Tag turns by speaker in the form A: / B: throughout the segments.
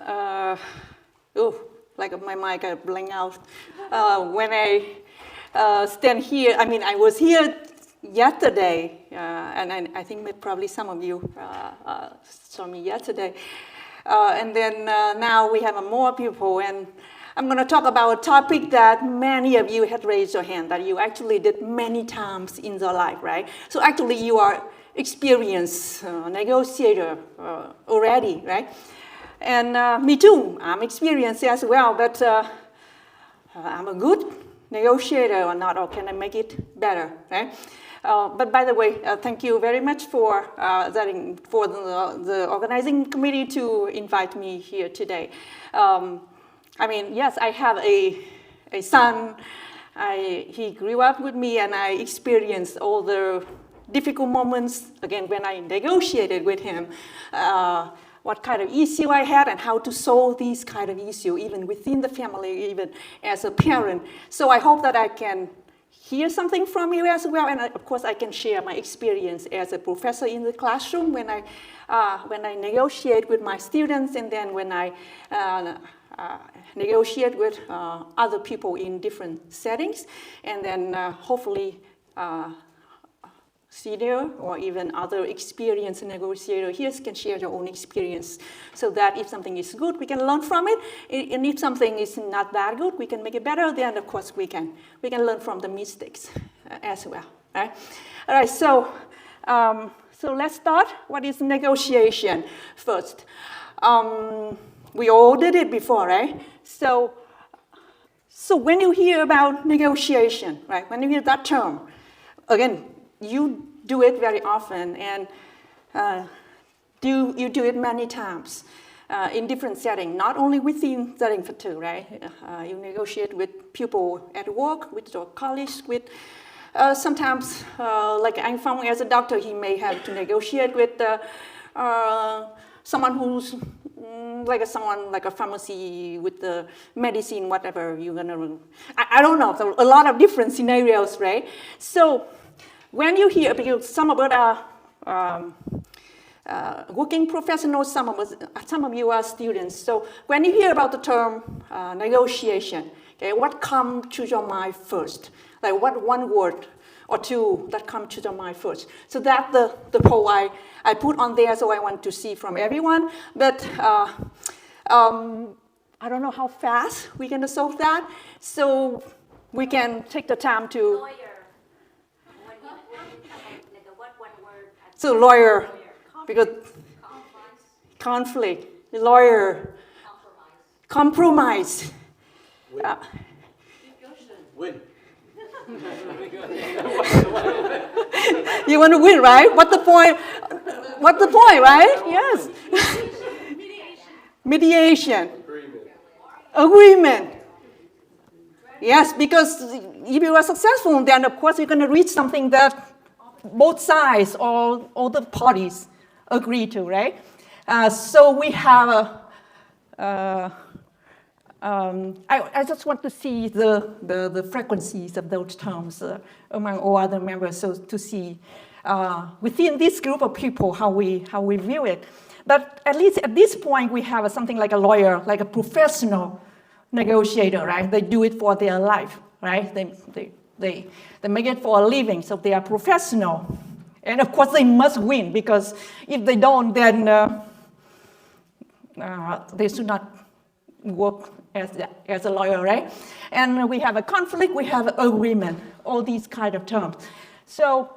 A: uh, oh, like my mind got blank out. When I stand here, I mean, I was here yesterday, and I think probably some of you saw me yesterday. And then now we have more people, and I'm going to talk about a topic that many of you had raised your hand, that you actually did many times in your life, right? So actually you are experienced negotiator already, right? And me too, I'm experienced as well, but I'm a good negotiator or not, or can I make it better, right? But by the way, thank you very much for the organizing committee to invite me here today. I mean, yes, I have a son. He grew up with me, and I experienced all the difficult moments, again, when I negotiated with him, what kind of issue I had and how to solve these kind of issue, even within the family, even as a parent. So I hope that I can hear something from you as well, and of course I can share my experience as a professor in the classroom when I negotiate with my students, and then when I negotiate with other people in different settings, and then hopefully senior or even other experienced negotiator here can share your own experience, so that if something is good, we can learn from it, and if something is not that good, we can make it better. Then of course we can learn from the mistakes as well. Right? All right. So let's start. What is negotiation first? We all did it before, right? So when you hear about negotiation, right? When you hear that term, again, you do it very often, and you do it many times in different settings, not only within setting for two, right? You negotiate with people at work, with your colleagues, with sometimes, like Anh Phong as a doctor, he may have to negotiate with someone who's someone like a pharmacy with the medicine, whatever you're gonna. I don't know. So a lot of different scenarios, right? So when you hear, because some of us are working professionals, some of you are students. So when you hear about the term negotiation, okay, what comes to your mind first? Like what one word or two that come to your mind first? So that's the poll I put on there, so I want to see from everyone. But I don't know how fast we're going to solve that. So we can take the time to...
B: Lawyer.
A: So lawyer, because conflict, lawyer, compromise.
C: Win.
A: You want to win, right? What's the point? What's the point, right? Yes. Mediation. Agreement. Yes, because if you are successful, then of course you're going to reach something that both sides or all the parties agree to, right? So we have I just want to see the frequencies of those terms among all other members, so to see within this group of people how we view it. But at least at this point, we have something like a lawyer, like a professional negotiator, right? They do it for their life, right? They make it for a living, so they are professional. And of course, they must win, because if they don't, then they should not work as a lawyer, right? And we have a conflict, we have agreement, all these kind of terms. So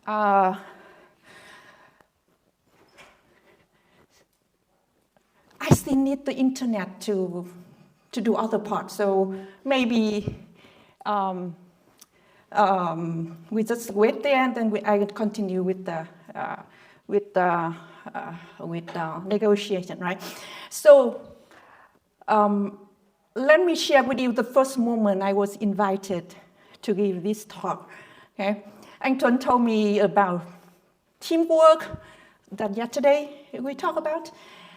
A: I still need the internet to do other parts. So maybe we just wait there, and then I will continue with the negotiation, right? So let me share with you the first moment I was invited to give this talk. Okay, Anh told me about teamwork that yesterday we talked about,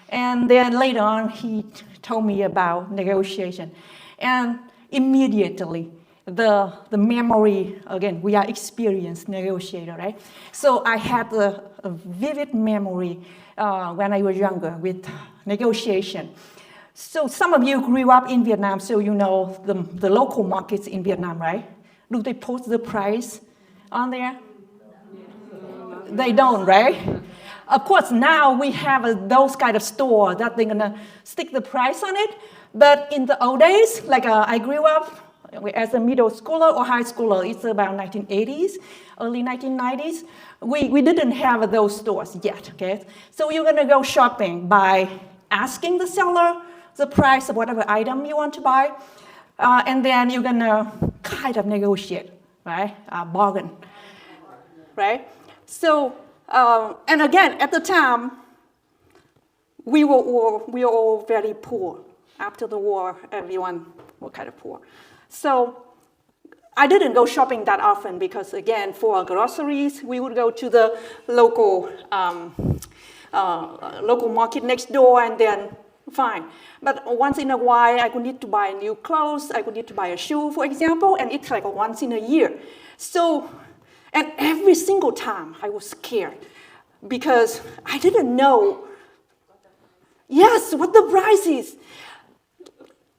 A: and then later on he told me about negotiation, and immediately
B: the memory, again, we are experienced negotiator, right? So I had a vivid memory when I was younger with negotiation. So some of you grew up in Vietnam, so you know the local markets in Vietnam, right? Do they post the price on there? They don't, right? Of course, now we have those kind of store that they're gonna stick the price on it. But in the old days, like I grew up as a middle schooler or high schooler, it's about 1980s, early 1990s. We didn't have those stores yet, okay? So you're gonna go shopping by asking the seller the price of whatever item you want to buy, and then you're gonna kind of negotiate, right? Bargain, right? So, and again, at the time, we were all very poor. After the war, everyone was kind of poor. So I didn't go shopping that often because, again, for groceries, we would go to the local market next door and then fine. But once in a while, I would need to buy new clothes. I would need to buy a shoe, for example, and it's like once in a year. So, and every single time I was scared because I didn't know, yes, what the price is.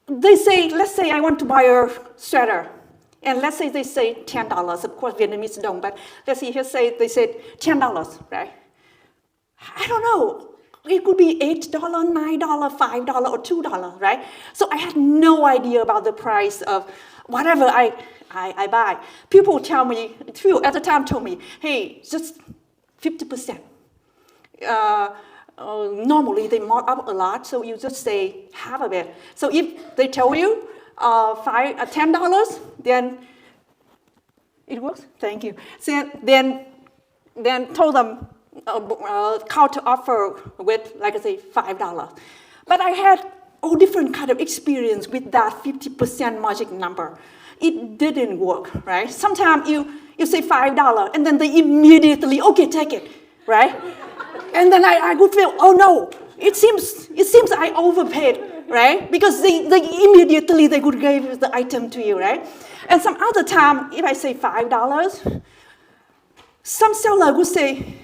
B: They say, let's say I want to buy a sweater. And let's say they say $10. Of course, Vietnamese don't, but let's see here say they said $10, right? I don't know. It could be $8, $9, $5, or $2, right? So I had no idea about the price of whatever I buy. People tell me, at the time told me, hey, just 50%. Normally they mark up a lot, so you just say half of it. So if they tell you $10, then it works. Thank you. So then told them counter offer with, like I say, $5. But I had all different kind of experience with that 50% magic number. It didn't work, right? Sometimes you say $5, and then they immediately, okay, take it, right? And then I would feel, oh no, it seems I overpaid, right? Because they immediately they could give the item to you, right? And some other time, if I say $5, some seller would say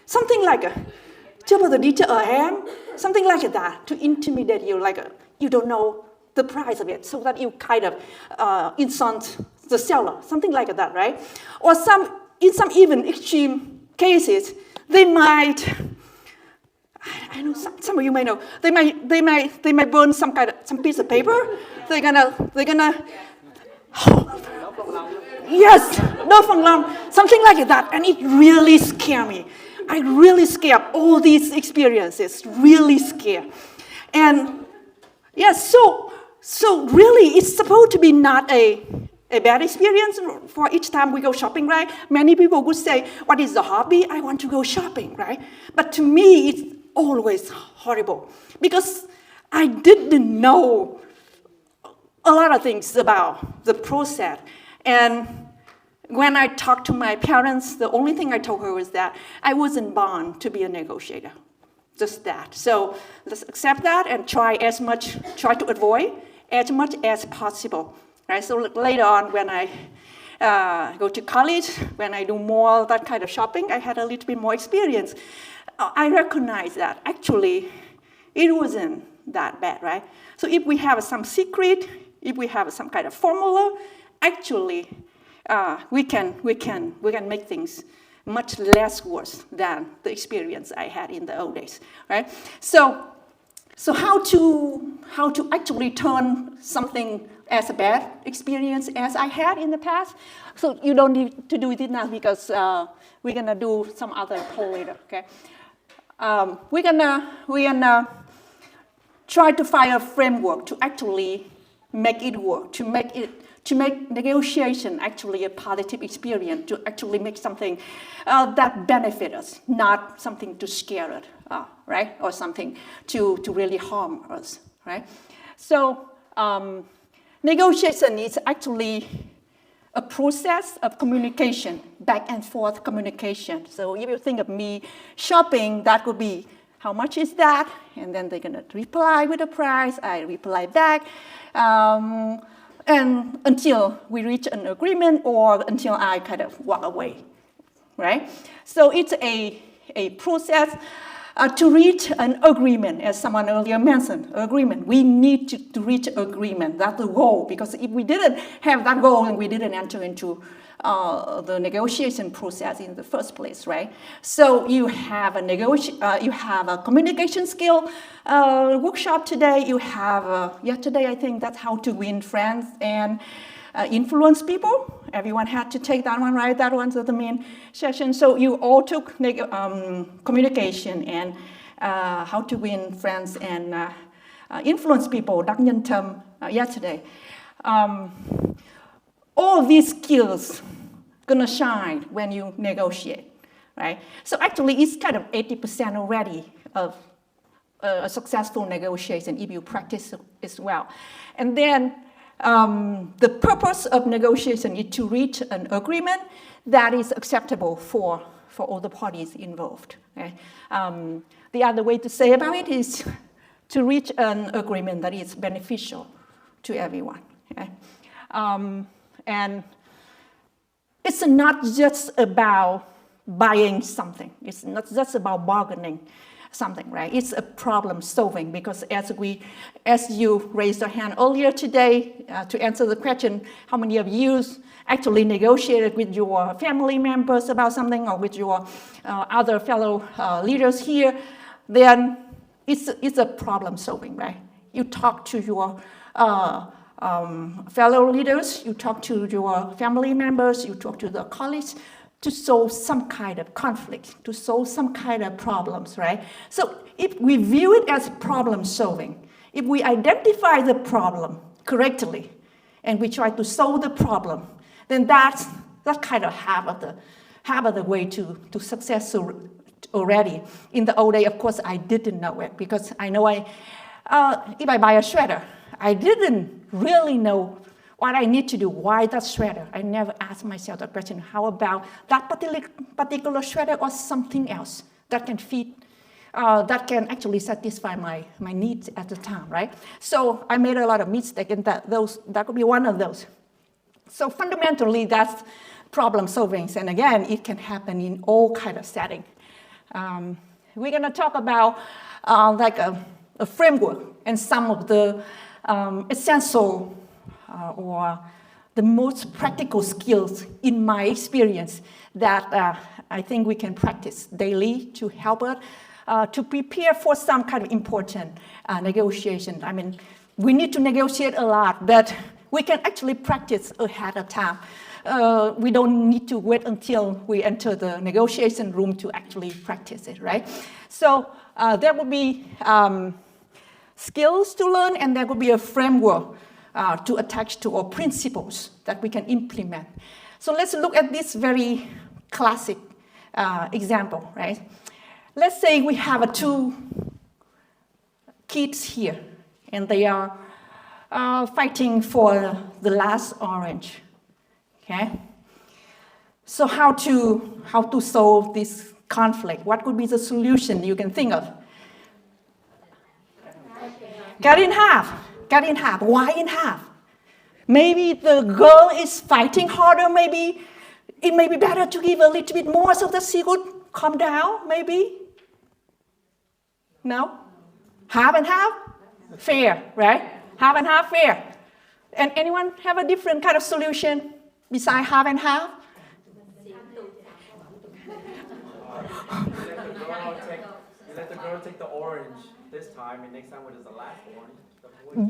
B: something like, "Chưa bao giờ đi chợ em," something like that to intimidate you, like you don't know the price of it, so that you kind of insult the seller, something like that, right? Or in some even extreme cases, they might, I know some of you may know, they might burn some piece of paper. They're gonna yes, no phang long, something like that, and it really scared me. I really scared. All these experiences really scared, and yes, so really, it's supposed to be not a bad experience for each time we go shopping, right? Many people would say, what is the hobby? I want to go shopping, right? But to me, it's always horrible because I didn't know a lot of things about the process. And when I talked to my parents, the only thing I told her was that I wasn't born to be a negotiator, just that. So let's accept that and try to avoid as much as possible. Right? So later on, when I go to college, when I do more that kind of shopping, I had a little bit more experience. I recognize that actually it wasn't that bad, right? So if we have some secret, if we have some kind of formula, actually we can make things much less worse than the experience I had in the old days, right? So how to actually turn something as a bad experience as I had in the past? So you don't need to do it now because we're gonna do some other poll later. Okay, we're gonna try to find a framework to actually make it work, to make negotiation actually a positive experience, to actually make something that benefits us, not something to scare us, right? Or something to really harm us, right? So negotiation is actually a process of communication, back and forth communication. So if you think of me shopping, that would be, how much is that? And then they're gonna reply with a price, I reply back. and until we reach an agreement or until I kind of walk away, right? So it's a process to reach an agreement, as someone earlier mentioned, agreement. We need to reach agreement. That's the goal, because if we didn't have that goal, then we didn't enter into the negotiation process in the first place, right? So you have a communication skill workshop today. You have yesterday, I think, that's how to win friends and influence people. Everyone had to take that one, right? That one's the main session. So you all took communication and how to win friends and influence people, đắc nhân tâm, yesterday. All these skills gonna shine when you negotiate, right? So actually, it's kind of 80% already of a successful negotiation if you practice as well. And then the purpose of negotiation is to reach an agreement that is acceptable for all the parties involved. Okay? The other way to say about it is to reach an agreement that is beneficial to everyone. Okay? And it's not just about buying something. It's not just about bargaining something, right? It's a problem solving, because as you raised your hand earlier today to answer the question, how many of you actually negotiated with your family members about something or with your other fellow leaders here, then it's a problem solving, right? You talk to your fellow leaders, you talk to your family members, you talk to the colleagues to solve some kind of conflict, to solve some kind of problems, right? So if we view it as problem solving, if we identify the problem correctly and we try to solve the problem, then that's kind of half of the way to success already. In the old day, of course, I didn't know it, because I know if I buy a shredder, I didn't really know what I need to do. Why that shredder? I never asked myself that question. How about that particular shredder or something else that can fit, that can actually satisfy my needs at the time, right? So I made a lot of mistakes, and that could be one of those. So fundamentally, that's problem solving. And again, it can happen in all kind of settings. We're going to talk about like a framework and some of the essential or the most practical skills in my experience that I think we can practice daily to help us to prepare for some kind of important negotiation. I mean, we need to negotiate a lot, but we can actually practice ahead of time. We don't need to wait until we enter the negotiation room to actually practice it, right? So there will be skills to learn, and there will be a framework to attach to our principles that we can implement. So let's look at this very classic example, right? Let's say we have two kids here, and they are fighting for the last orange. Okay. So how to solve this conflict? What could be the solution you can think of? Cut in half. Cut in half. Why in half? Maybe the girl is fighting harder. Maybe it may be better to give a little bit more so that she would calm down. Maybe. No. Half and half. Fair, right? Half and half, fair. And anyone have a different kind of solution besides half and half?
C: Let the girl take the orange this time, and next time when it's the last orange.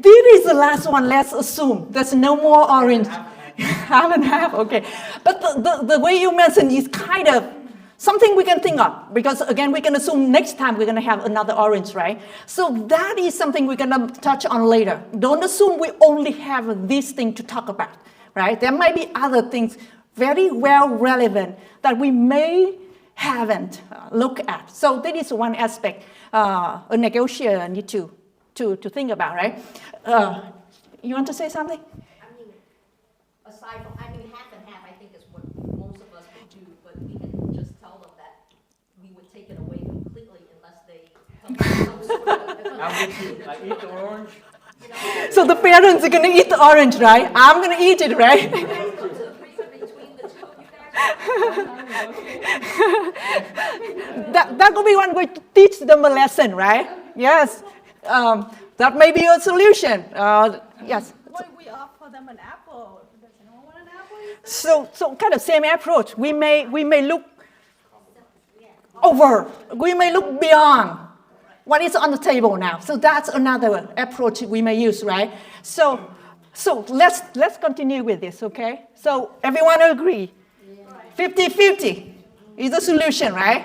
B: This is the last one, let's assume. There's no more orange. Half and half, okay. But the way you mentioned is kind of something we can think of, because again, we can assume next time we're going to have another orange, right? So that is something we're going to touch on later. Don't assume we only have this thing to talk about, right? There might be other things very well relevant that we may haven't looked at. So that is one aspect a negotiator need to think about, right? You want to say something?
D: I mean, aside from, half and half, I think is what most of us would do, but we can just tell them that we would take it away completely unless they come to some sort of
C: I'm with you. I eat the orange.
B: So the parents are going to eat the orange, right? I'm going to eat it, right?
D: Between the two of you guys.
B: That could be one way to teach them a lesson, right? Yes. That may be a solution. Yes.
E: What if we offer them an apple? Does anyone want an apple?
B: So kind of same approach. We may look over. We may look beyond what is on the table now. So that's another approach we may use, right? So let's continue with this, okay? So everyone agree? 50-50 is the solution, right?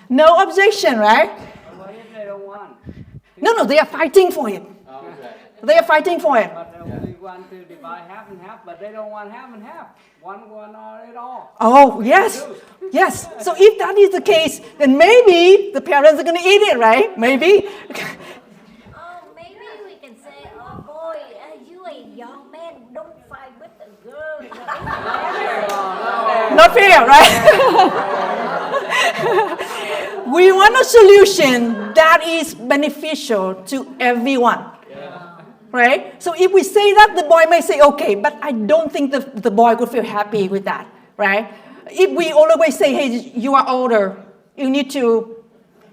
B: No objection, right?
F: What if they don't want?
B: No, they are fighting for it. They are fighting for it.
F: But we want to divide half and half, but they don't want half and half. One or it all.
B: Oh, yes. Yes. So if that is the case, then maybe the parents are going to eat it, right? Maybe.
G: Oh, maybe we can say, oh boy, you a young man, don't fight with the girl.
B: Not fair, right? We want a solution that is beneficial to everyone. Right? So if we say that, the boy may say, okay, but I don't think the boy would feel happy with that, right? If we always say, hey, you are older, you need to,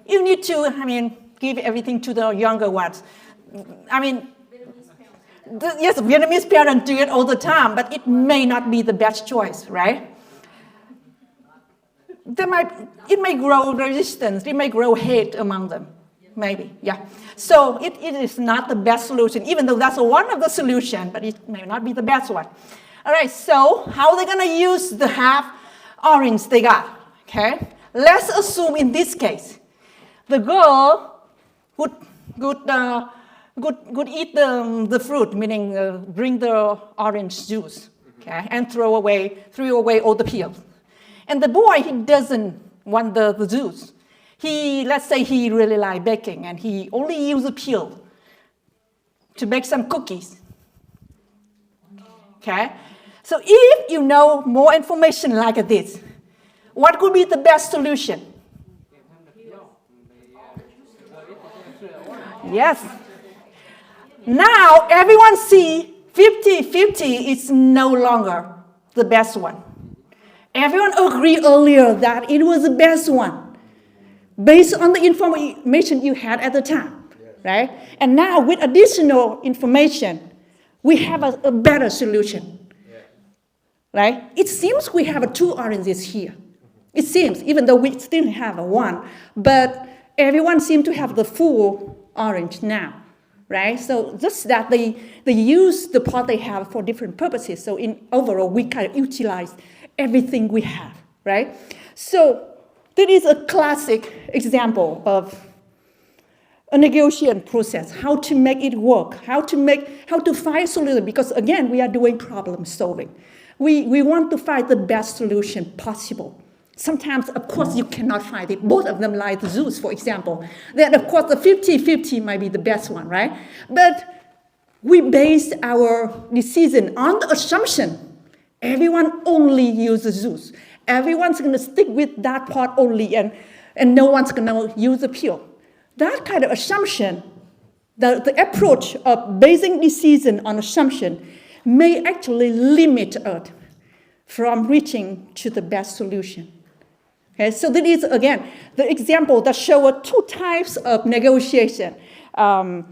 B: give everything to the younger ones. Yes, Vietnamese parents do it all the time, but it may not be the best choice, right? It may grow resistance, it may grow hate among them. Maybe, yeah. So it is not the best solution, even though that's one of the solutions, but it may not be the best one. All right, so how are they going to use the half orange they got? Okay, let's assume in this case, the girl would eat the fruit, meaning drink the orange juice, okay, and throw away all the peels. And the boy, he doesn't want the juice. Let's say he really likes baking and he only uses a peel to bake some cookies. Okay? So if you know more information like this, what could be the best solution? Yes. Now everyone see 50-50 is no longer the best one. Everyone agreed earlier that it was the best one, based on the information you had at the time, right? And now with additional information, we have a better solution, right? It seems we have two oranges here. It seems, even though we still have one, but everyone seems to have the full orange now, right? So just that they use the part they have for different purposes. So overall, we kind of utilize everything we have, right? So that is a classic example of a negotiation process, how to make it work, how to find solution, because again, we are doing problem solving. We want to find the best solution possible. Sometimes, of course, you cannot find it. Both of them like the Zeus, for example. Then, of course, the 50-50 might be the best one, right? But we base our decision on the assumption everyone only uses Zeus. Everyone's going to stick with that part only, and no one's going to use the peel. That kind of assumption, the approach of basing decision on assumption may actually limit us from reaching to the best solution. Okay, so that is, again, the example that shows two types of negotiation that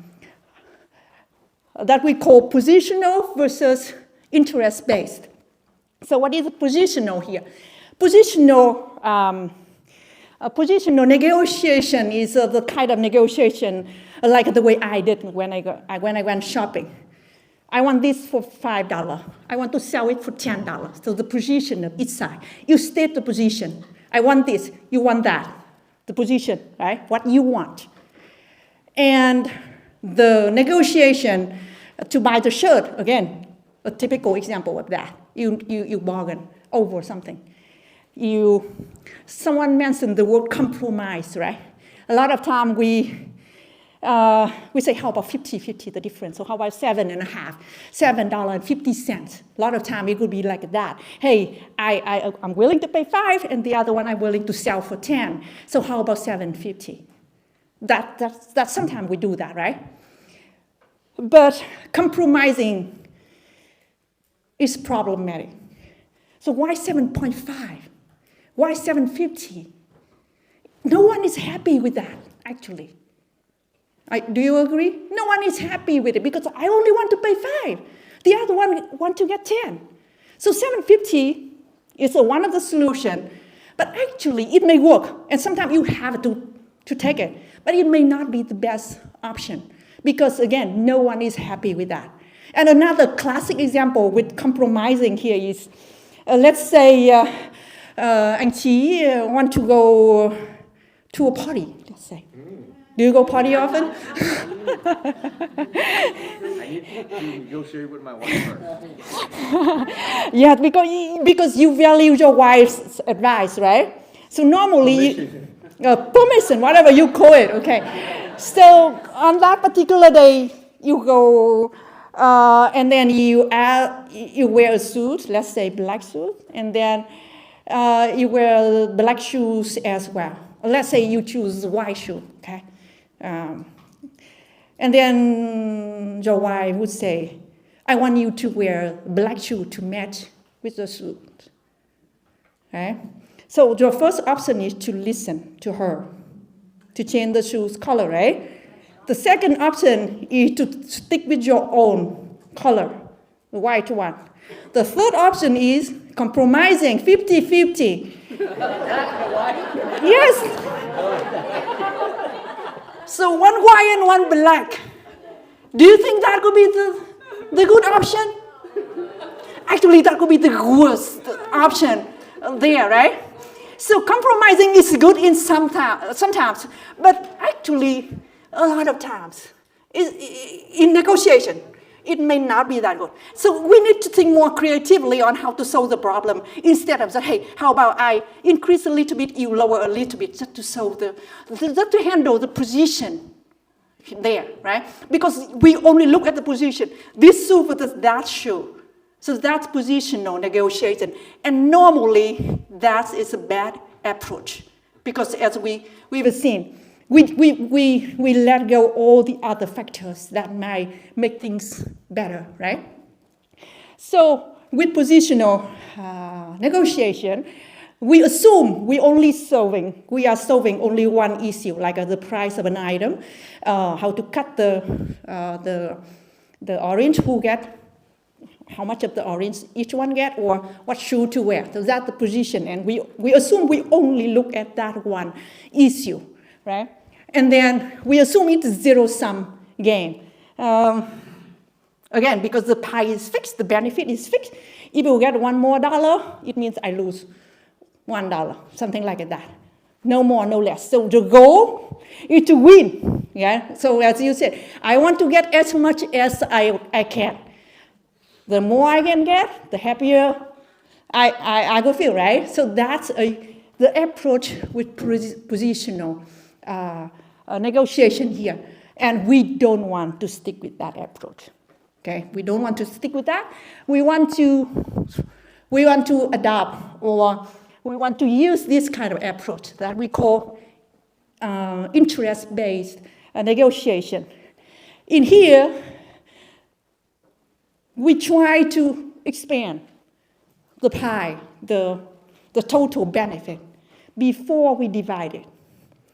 B: we call positional versus interest-based. So what is positional here? Positional negotiation is the kind of negotiation like the way I did when I went shopping. I want this for $5. I want to sell it for $10. So the position of each side. You state the position. I want this. You want that. The position, right? What you want. And the negotiation to buy the shirt, again, a typical example of that. You bargain over something. Someone mentioned the word compromise, right? A lot of time we say, how about 50-50, the difference? So how about $7.50, $7.50? A lot of time it could be like that. Hey, I'm willing to pay $5, and the other one I'm willing to sell for $10. So how about $7.50? That sometimes we do that, right? but compromising is problematic. So why 7.5? Why 750? No one is happy with that, actually. Do you agree? No one is happy with it because I only want to pay 5. The other one want to get 10. So 750 is one of the solutions, but actually it may work, and sometimes you have to take it, but it may not be the best option because, again, no one is happy with that. And another classic example with compromising here is, let's say anh Chí want to go to a party, let's say. Do you go party often?
H: I need to negotiate with my wife first.
B: Yeah, because you value your wife's advice, right? So normally, permission, whatever you call it, okay. So on that particular day, you go, and then you wear a suit, let's say black suit, and then you wear black shoes as well. Let's say you choose white shoe, okay? And then your wife would say, I want you to wear black shoe to match with the suit. Okay? So your first option is to listen to her, to change the shoe's color, right? The second option is to stick with your own color, the white one. The third option is compromising, 50-50. Yes. So one white and one black. Do you think that could be the good option? Actually, that could be the worst option there, right? So compromising is good in sometimes, but actually, a lot of times, in negotiation, it may not be that good. So we need to think more creatively on how to solve the problem instead of saying, hey, how about I increase a little bit, you lower a little bit, just to solve just to handle the position there, right? Because we only look at the position. This shoe versus that shoe. So that's positional negotiation. And normally, that is a bad approach. Because as we've seen, we let go all the other factors that might make things better, right? So with positional negotiation, we assume we are solving only one issue, like the price of an item, how to cut the orange, how much of the orange each one get, or what shoe to wear. So that's the position, and we assume we only look at that one issue, right? And then we assume it's a zero-sum game. Again, because the pie is fixed, the benefit is fixed. If you get $1 more, it means I lose $1, something like that. No more, no less. So the goal is to win. Yeah. So as you said, I want to get as much as I can. The more I can get, the happier I will feel, right? So that's the approach with positional negotiation here. And we don't want to stick with that approach. Okay? We don't want to stick with that. We want to adopt, or we want to use this kind of approach that we call interest-based negotiation. In here, we try to expand the pie, the total benefit, before we divide it,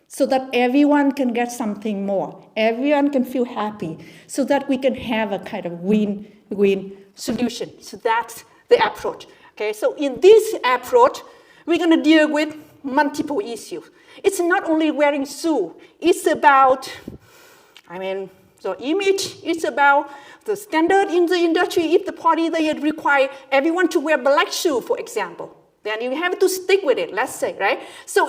B: so that everyone can get something more. Everyone can feel happy, so that we can have a kind of win-win solution. So that's the approach. Okay, so in this approach, we're going to deal with multiple issues. It's not only wearing shoe. It's about, the image. It's about the standard in the industry. If the party they require everyone to wear black shoe, for example, then you have to stick with it, let's say, right? So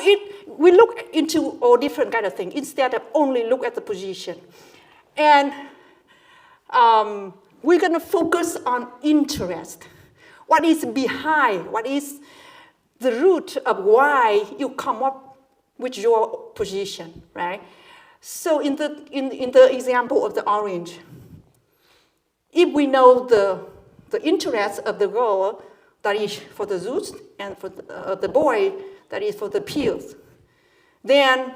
B: we look into all different kind of things instead of only look at the position. And we're going to focus on interest. What is behind? What is the root of why you come up with your position, right? So in the example of the orange, if we know the interest of the girl, that is for the juice, and for the boy, that is for the peels, then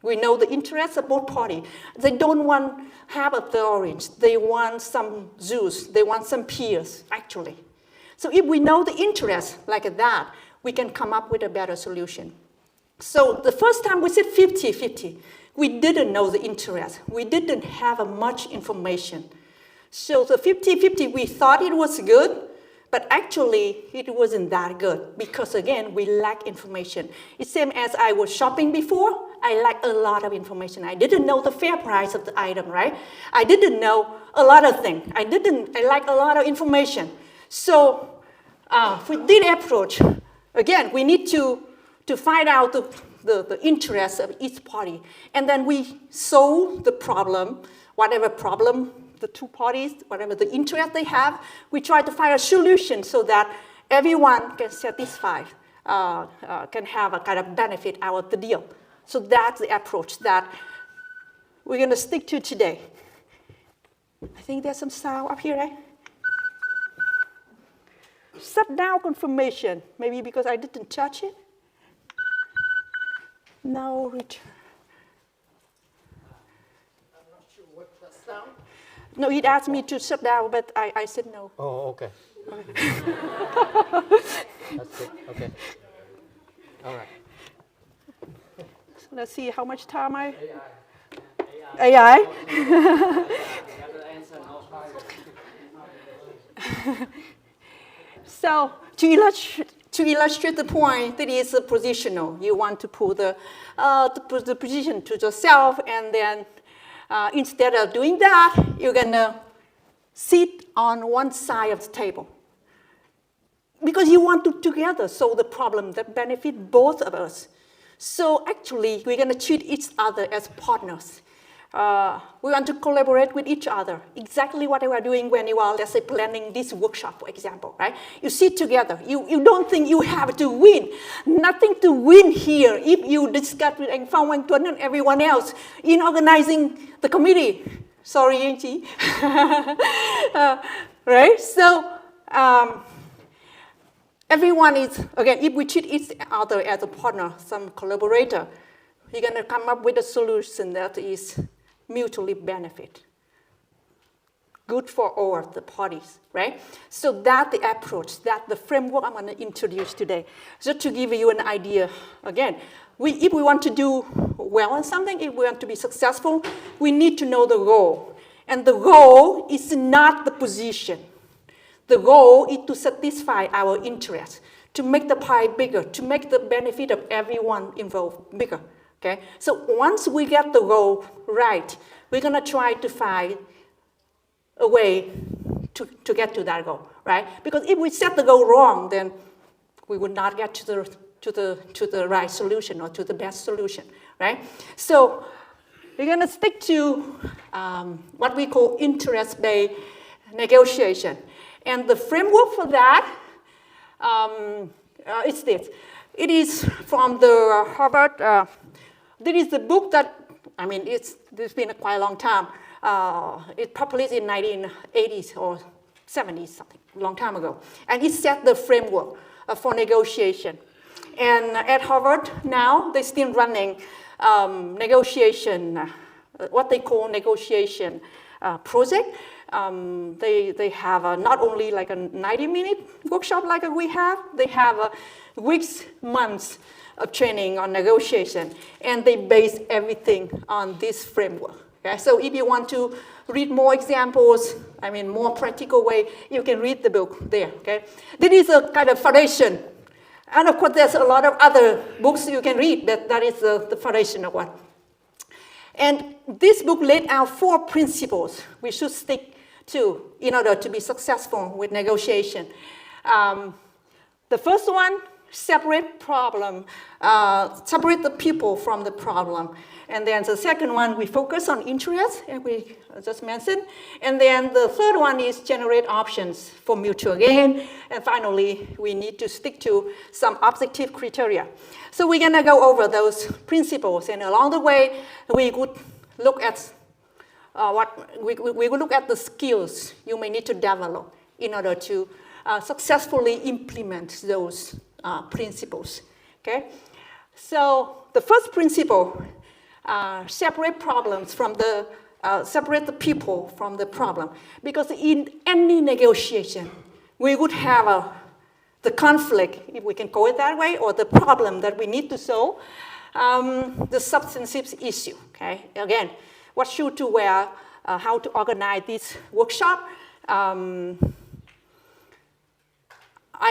B: We know the interests of both parties. They don't want half of the orange. They want some juice. They want some pears, actually. So if we know the interest like that, we can come up with a better solution. So the first time we said 50-50, we didn't know the interest. We didn't have much information. So the 50-50, we thought it was good, but actually it wasn't that good because, again, we lack information. It's same as I was shopping before. I lacked a lot of information. I didn't know the fair price of the item, right? I didn't know a lot of things. I lacked a lot of information. So with this approach, again, we need to find out the interest of each party. And then we solve the problem, whatever problem the two parties, whatever the interest they have, we try to find a solution so that everyone can satisfy, can have a kind of benefit out of the deal. So that's the approach that we're going to stick to today. I think there's some sound up here, right? Shutdown confirmation, maybe because I didn't touch it. No return. I'm not sure what the sound. No, it asked me to shut down, but I said no.
I: Oh, okay. That's it. Okay. All right.
B: So let's see how much time AI. So to illustrate the point, that is positional. You want to put the position to yourself, and then instead of doing that, you're gonna sit on one side of the table because you want to together solve the problem that benefit both of us. So actually, we're gonna treat each other as partners. We want to collaborate with each other. Exactly what you are doing when you are, let's say, planning this workshop, for example, right? You sit together. You don't think you have to win. Nothing to win here if you discuss with anh Phong, anh Tuấn, and everyone else in organizing the committee. Sorry, Angie. Right? So everyone is, again, if we treat each other as a partner, some collaborator, we're going to come up with a solution that is mutually benefit. Good for all of the parties, right? So that's the approach, that's the framework I'm going to introduce today. Just to give you an idea, again, if we want to do well in something, if we want to be successful, we need to know the goal. And the goal is not the position. The goal is to satisfy our interests, to make the pie bigger, to make the benefit of everyone involved bigger. Okay? So once we get the goal right, we're going to try to find a way to get to that goal, right? Because if we set the goal wrong, then we would not get to the right solution or to the best solution, right? So we're going to stick to what we call interest-based negotiation. And the framework for that is this. It is from the Harvard. There is a book that, I mean, it's been quite a long time. It published in 1980s or 70s, something, a long time ago. And it set the framework for negotiation. And at Harvard now, they're still running negotiation, what they call negotiation project. They have not only like a 90-minute workshop like we have, they have weeks, months of training on negotiation, and they base everything on this framework. Okay? So if you want to read more examples, I mean more practical way, you can read the book there. Okay? This is a kind of foundation. And of course, there's a lot of other books you can read, but that is the foundational one. And this book laid out 4 principles we should stick to in order to be successful with negotiation. The first one, separate the people from the problem. And then the second one, we focus on interest, and we just mentioned. And then the third one is generate options for mutual gain. And finally, we need to stick to some objective criteria. So we're gonna go over those principles, and along the way, we would look at we will look at the skills you may need to develop in order to successfully implement those principles. Okay, so the first principle separate problems from the, separate the people from the problem. Because in any negotiation, we would have the conflict, if we can call it that way, or the problem that we need to solve, the substantive issue, okay? Again, what shoe to wear, how to organize this workshop. I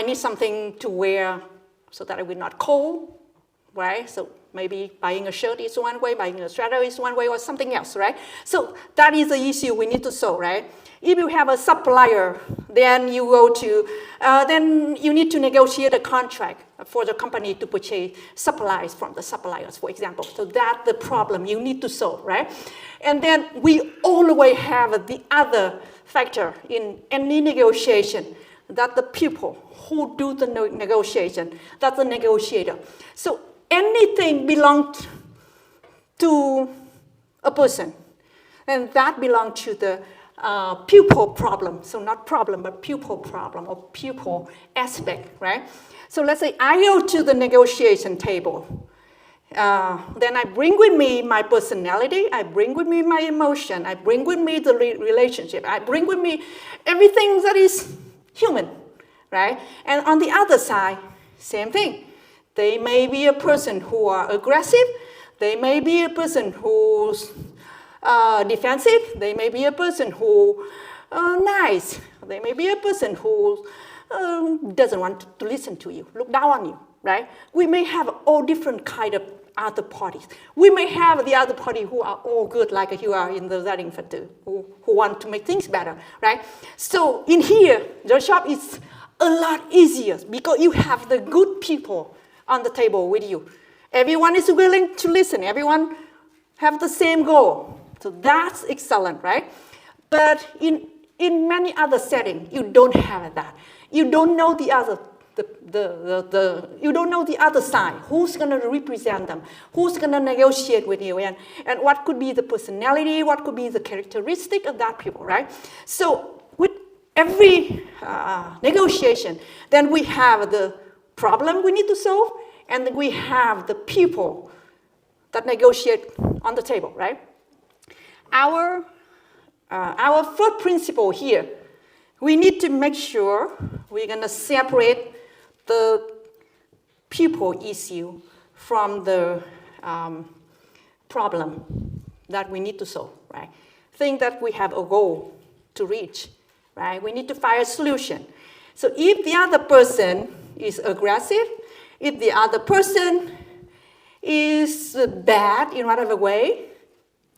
B: need something to wear so that I will not cold, right? So maybe buying a shirt is one way, buying a sweater is one way, or something else, right? So that is the issue we need to solve, right? If you have a supplier, then you go to, then you need to negotiate a contract for the company to purchase supplies from the suppliers, for example. So that's the problem you need to solve, right? And then we always have the other factor in any negotiation, that the people who do the negotiation, that's the negotiator. So anything belongs to a person, and that belongs to the pupil problem. So not problem, but pupil problem or pupil aspect, right? So let's say I go to the negotiation table. Then I bring with me my personality, I bring with me my emotion, I bring with me the relationship, I bring with me everything that is human, right? And on the other side, same thing. They may be a person who are aggressive, they may be a person who's defensive, they may be a person who nice, they may be a person who doesn't want to listen to you, look down on you, right? We may have all different kind of other parties. We may have the other party who are all good, like you are in the wedding photo, who want to make things better, right? So in here, the shop is a lot easier because you have the good people on the table with you. Everyone is willing to listen. Everyone have the same goal. So that's excellent, right? But in many other settings, you don't have that. You don't know the other. You don't know the other side. Who's going to represent them? Who's going to negotiate with you? And what could be the personality? What could be the characteristic of that people, right? So with every negotiation, then we have the problem we need to solve, and then we have the people that negotiate on the table, right? Our first principle here, we need to make sure we're going to separate the people issue from the problem that we need to solve, right? Think that we have a goal to reach, right? We need to find a solution. So if the other person is aggressive, if the other person is bad in whatever way,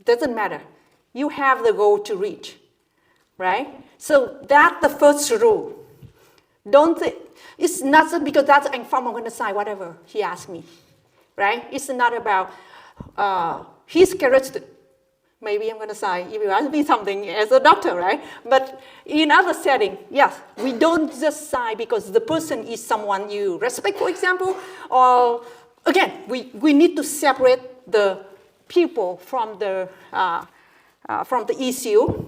B: doesn't matter. You have the goal to reach, right? So that's the first rule. Don't think, it's not just because that's informal, I'm going to say whatever he asked me, right? It's not about his character. Maybe I'm going to say, if you ask me something as a doctor, right? But in other setting, yes, we don't just say because the person is someone you respect, for example, or again, we need to separate the people from the issue.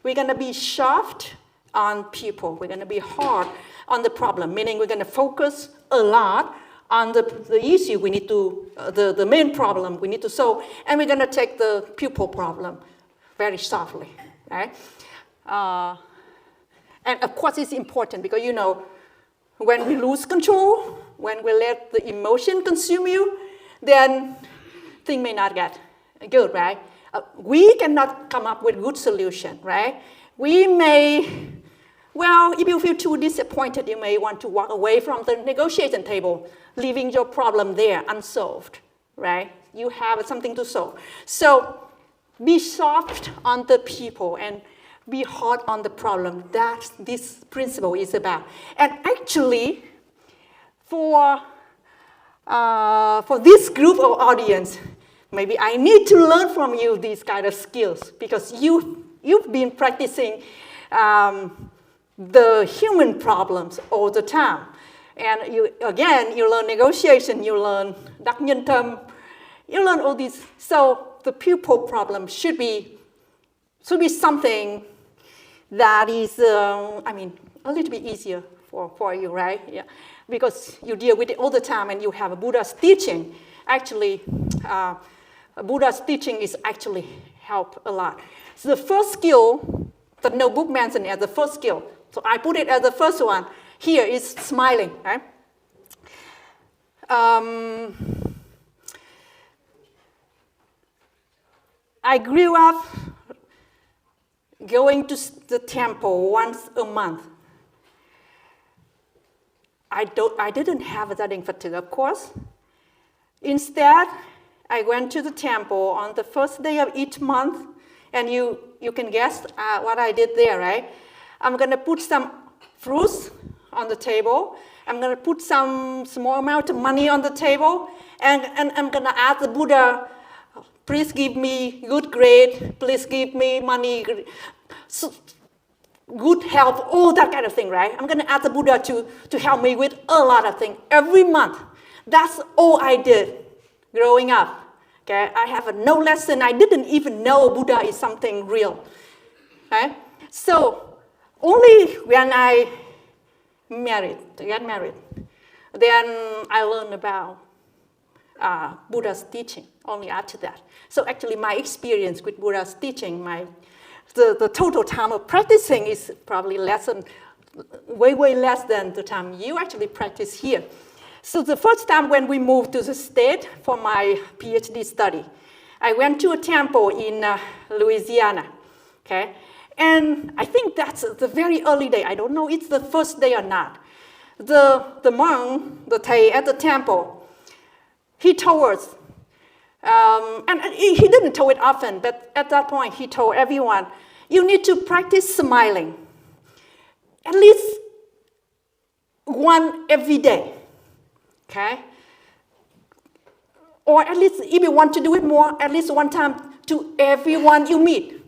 B: We're going to be soft on people. We're going to be hard on the problem, meaning we're going to focus a lot on the issue we need to, the main problem we need to solve, and we're going to take the pupil problem very softly, right? And of course it's important because, you know, when we lose control, when we let the emotion consume you, then things may not get good, right? We cannot come up with good solution, right? We may, well, if you feel too disappointed, you may want to walk away from the negotiation table, leaving your problem there unsolved, right? You have something to solve. So be soft on the people and be hard on the problem. That's this principle is about. And actually, for this group of audience, maybe I need to learn from you these kind of skills because you've been practicing the human problems all the time. And you learn negotiation, you learn đặc nhân tâm, you learn all these. So the pupil problem should be something that is, a little bit easier for you, right? Yeah, because you deal with it all the time and you have a Buddha's teaching. Actually, Buddha's teaching is actually help a lot. So the first skill, the notebook mentioned as the first skill. So I put it as the first one. Here is smiling. Right? I grew up going to the temple once a month. I didn't have a wedding fatigue, of course. Instead, I went to the temple on the first day of each month, and you can guess what I did there, right? I'm going to put some fruits on the table. I'm going to put some small amount of money on the table, and I'm going to ask the Buddha, please give me good grade, please give me money, so, good health, all that kind of thing, right? I'm going to ask the Buddha to help me with a lot of things every month. That's all I did growing up. Okay, I have no lesson. I didn't even know Buddha is something real. Okay? So only when I got married, then I learned about Buddha's teaching. Only after that. So actually, my experience with Buddha's teaching, the total time of practicing is probably way less than the time you actually practice here. So the first time when we moved to the state for my PhD study, I went to a temple in Louisiana, okay? And I think that's the very early day. I don't know it's the first day or not. The monk, the thầy at the temple, he told us, and he didn't tell it often, but at that point he told everyone, you need to practice smiling. At least one every day. Okay? Or at least, if you want to do it more, at least one time to everyone you meet.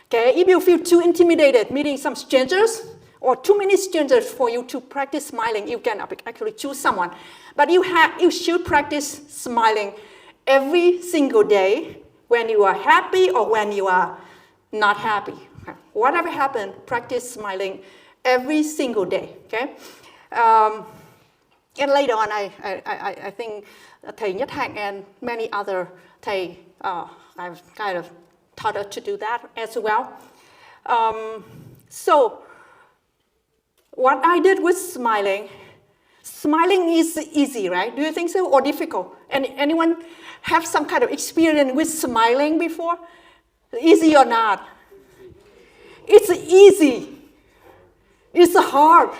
B: Okay? If you feel too intimidated meeting some strangers, or too many strangers for you to practice smiling, you can actually choose someone. But you should practice smiling every single day when you are happy or when you are not happy. Okay? Whatever happens, practice smiling every single day. Okay? And later on, I think thầy Nhất Hạnh and many other thầy, I've kind of taught us to do that as well. So what I did with smiling is easy, right? Do you think so, or difficult? Anyone have some kind of experience with smiling before? Easy or not? It's easy. It's hard.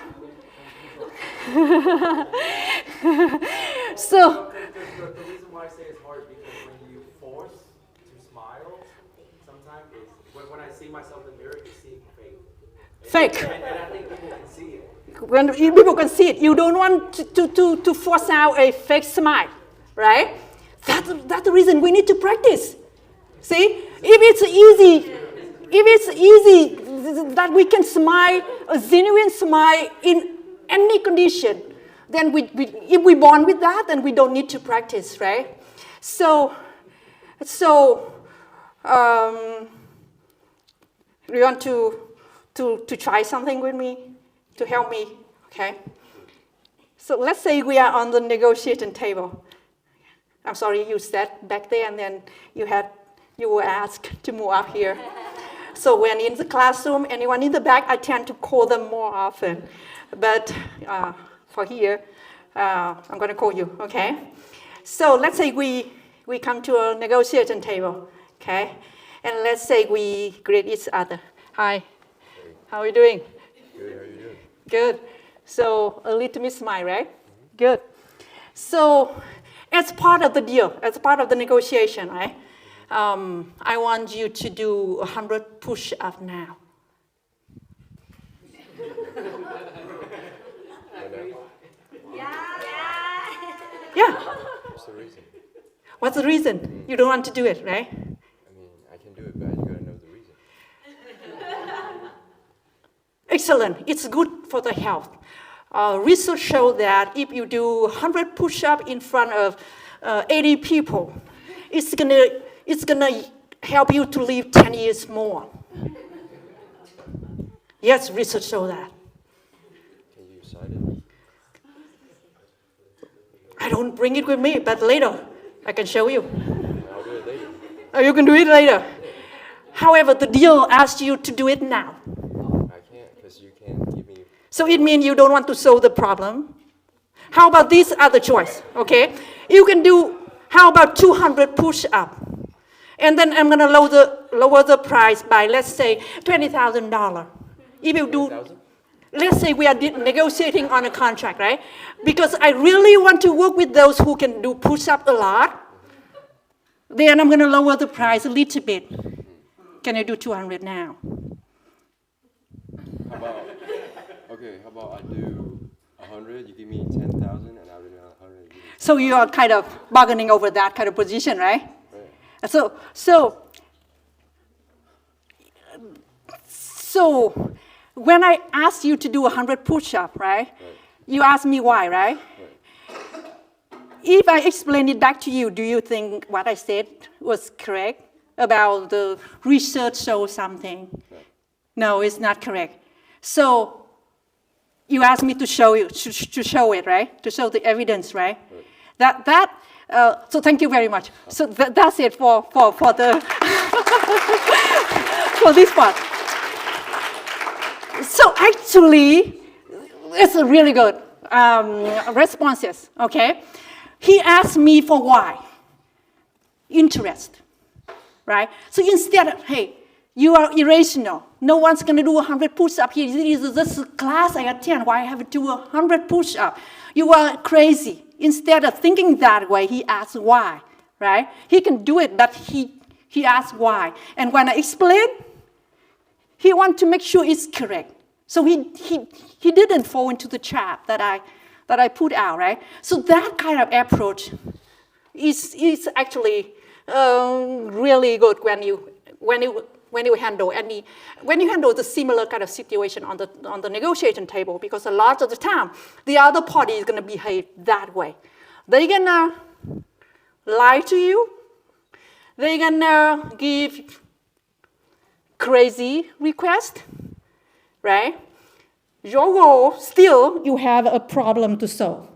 B: So
C: the reason why I say it's hard is because when you force to smile, sometimes it's when I see myself in the mirror, it seems fake.
B: Fake.
C: And I think people can see it.
B: When people can see it, you don't want to force out a fake smile, right? That's the reason we need to practice. See, if it's easy that we can smile, a genuine smile in any condition, then if we born with that, then we don't need to practice, right? So you want to try something with me to help me, okay? So let's say we are on the negotiation table. I'm sorry, you sat back there and then you were asked to move up here. So when in the classroom, anyone in the back, I tend to call them more often. But for here, I'm going to call you, okay? So let's say we come to a negotiation table, okay? And let's say we greet each other. Hi, how are you doing?
H: Good, how are you doing?
B: Good. So a little bit smile, right? Mm-hmm. Good. So as part of the deal, as part of the negotiation, right? I want you to do 100 push-ups now. Yeah.
H: What's the reason?
B: What's the reason? You don't want to do it, right?
H: I mean, I can do it, but you gotta know the reason.
B: Excellent. It's good for the health. Research shows that if you do 100 push-ups in front of 80 people, it's gonna help you to live 10 years more. Yes, research shows that.
H: Can you cite it?
B: I don't bring it with me, but later I can show you.
H: I'll do it later.
B: You can do it later. However, the deal asks you to do it now.
J: I can't because you can't give me.
B: So it means you don't want to solve the problem. How about this other choice, okay? You can do, how about 200 push-up? And then I'm gonna lower the price by, let's say, $20,000. If you do,
J: 20,000?
B: let's say we are negotiating on a contract, right? Because I really want to work with those who can do push-up a lot. Then I'm gonna lower the price a little bit. Can I do 200 now?
J: How about, okay, how about I do 100, you give me 10,000, and I'll do 100.
B: So you are kind of bargaining over that kind of position, right?
J: Right.
B: So when I asked you to do 100 push-ups, right? You asked me why, right? If I explain it back to you, do you think what I said was correct about the research shows something? No, it's not correct. So you asked me to show you, to show it, right? To show the evidence, right? So thank you very much. So that's it for the for this part. So actually, it's a really good responses. Okay, he asked me for why. Interest, right? So instead of, hey, you are irrational. No one's going to do 100 push-ups here. This is just a class I attend. Why I have to do 100 push-ups? You are crazy. Instead of thinking that way, he asked why, right? He can do it, but he asked why. And when I explain, he wants to make sure it's correct. So he didn't fall into the trap that I put out, right? So that kind of approach is actually really good when you handle the similar kind of situation on the negotiation table, because a lot of the time the other party is going to behave that way. They're gonna lie to you. They're gonna give crazy request, right? Your goal, still, you have a problem to solve.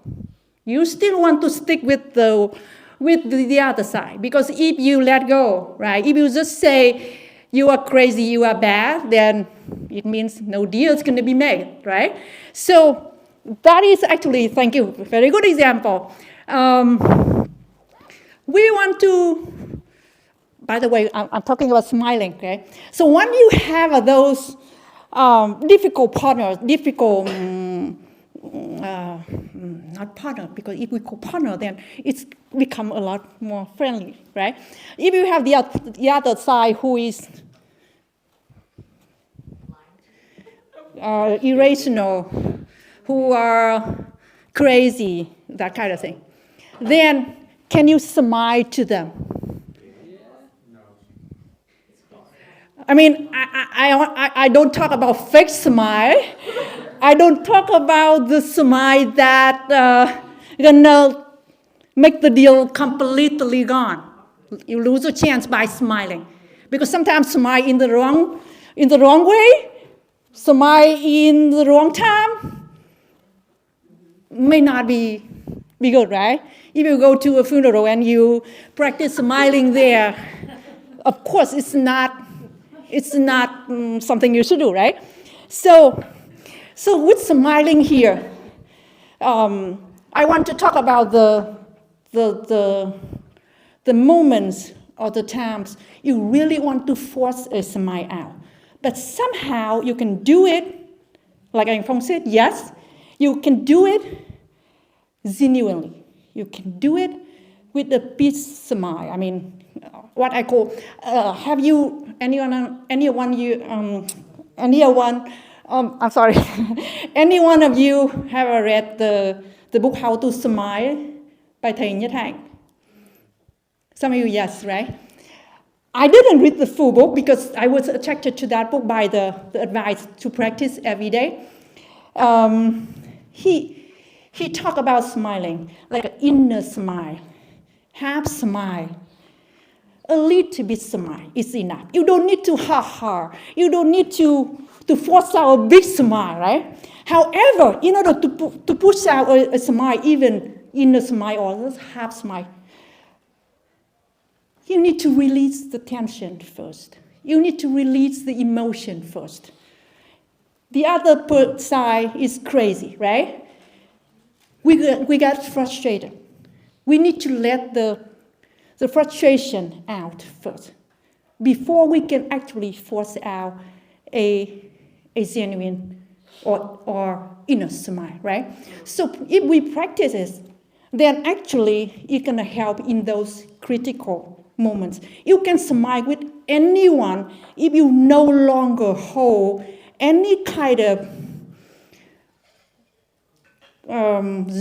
B: You still want to stick with the other side, because if you let go, right? If you just say you are crazy, you are bad, then it means no deal is going to be made, right? So that is actually, thank you, very good example. We want to, by the way, I'm talking about smiling, okay? So when you have those difficult partners, not partner, because if we call partner, then it's become a lot more friendly, right? If you have the other side who is irrational, who are crazy, that kind of thing, then can you smile to them? I mean, I don't talk about fake smile. I don't talk about the smile that gonna make the deal completely gone. You lose a chance by smiling, because sometimes smile in the wrong way, smile in the wrong time may not be good, right? If you go to a funeral and you practice smiling there, of course it's not something you should do, right? So with smiling here, I want to talk about the moments or the times you really want to force a smile out. But somehow you can do it, like Anh Phong said, yes, you can do it genuinely. You can do it with a big smile. I mean, what I call, have you, any one of you have read the book How to Smile by Thầy Nhất Hạnh? Some of you, yes, right? I didn't read the full book because I was attracted to that book by the advice to practice every day. He talked about smiling, like an inner smile, half smile. A little bit smile is enough. You don't need to ha-ha. You don't need to force out a big smile, right? However, in order to push out a smile, even in a smile or just half smile, you need to release the tension first. You need to release the emotion first. The other side is crazy, right? We got frustrated. We need to let the frustration out first before we can actually force out a genuine or inner smile, right? So if we practice this, then actually it's going to help in those critical moments. You can smile with anyone if you no longer hold any kind of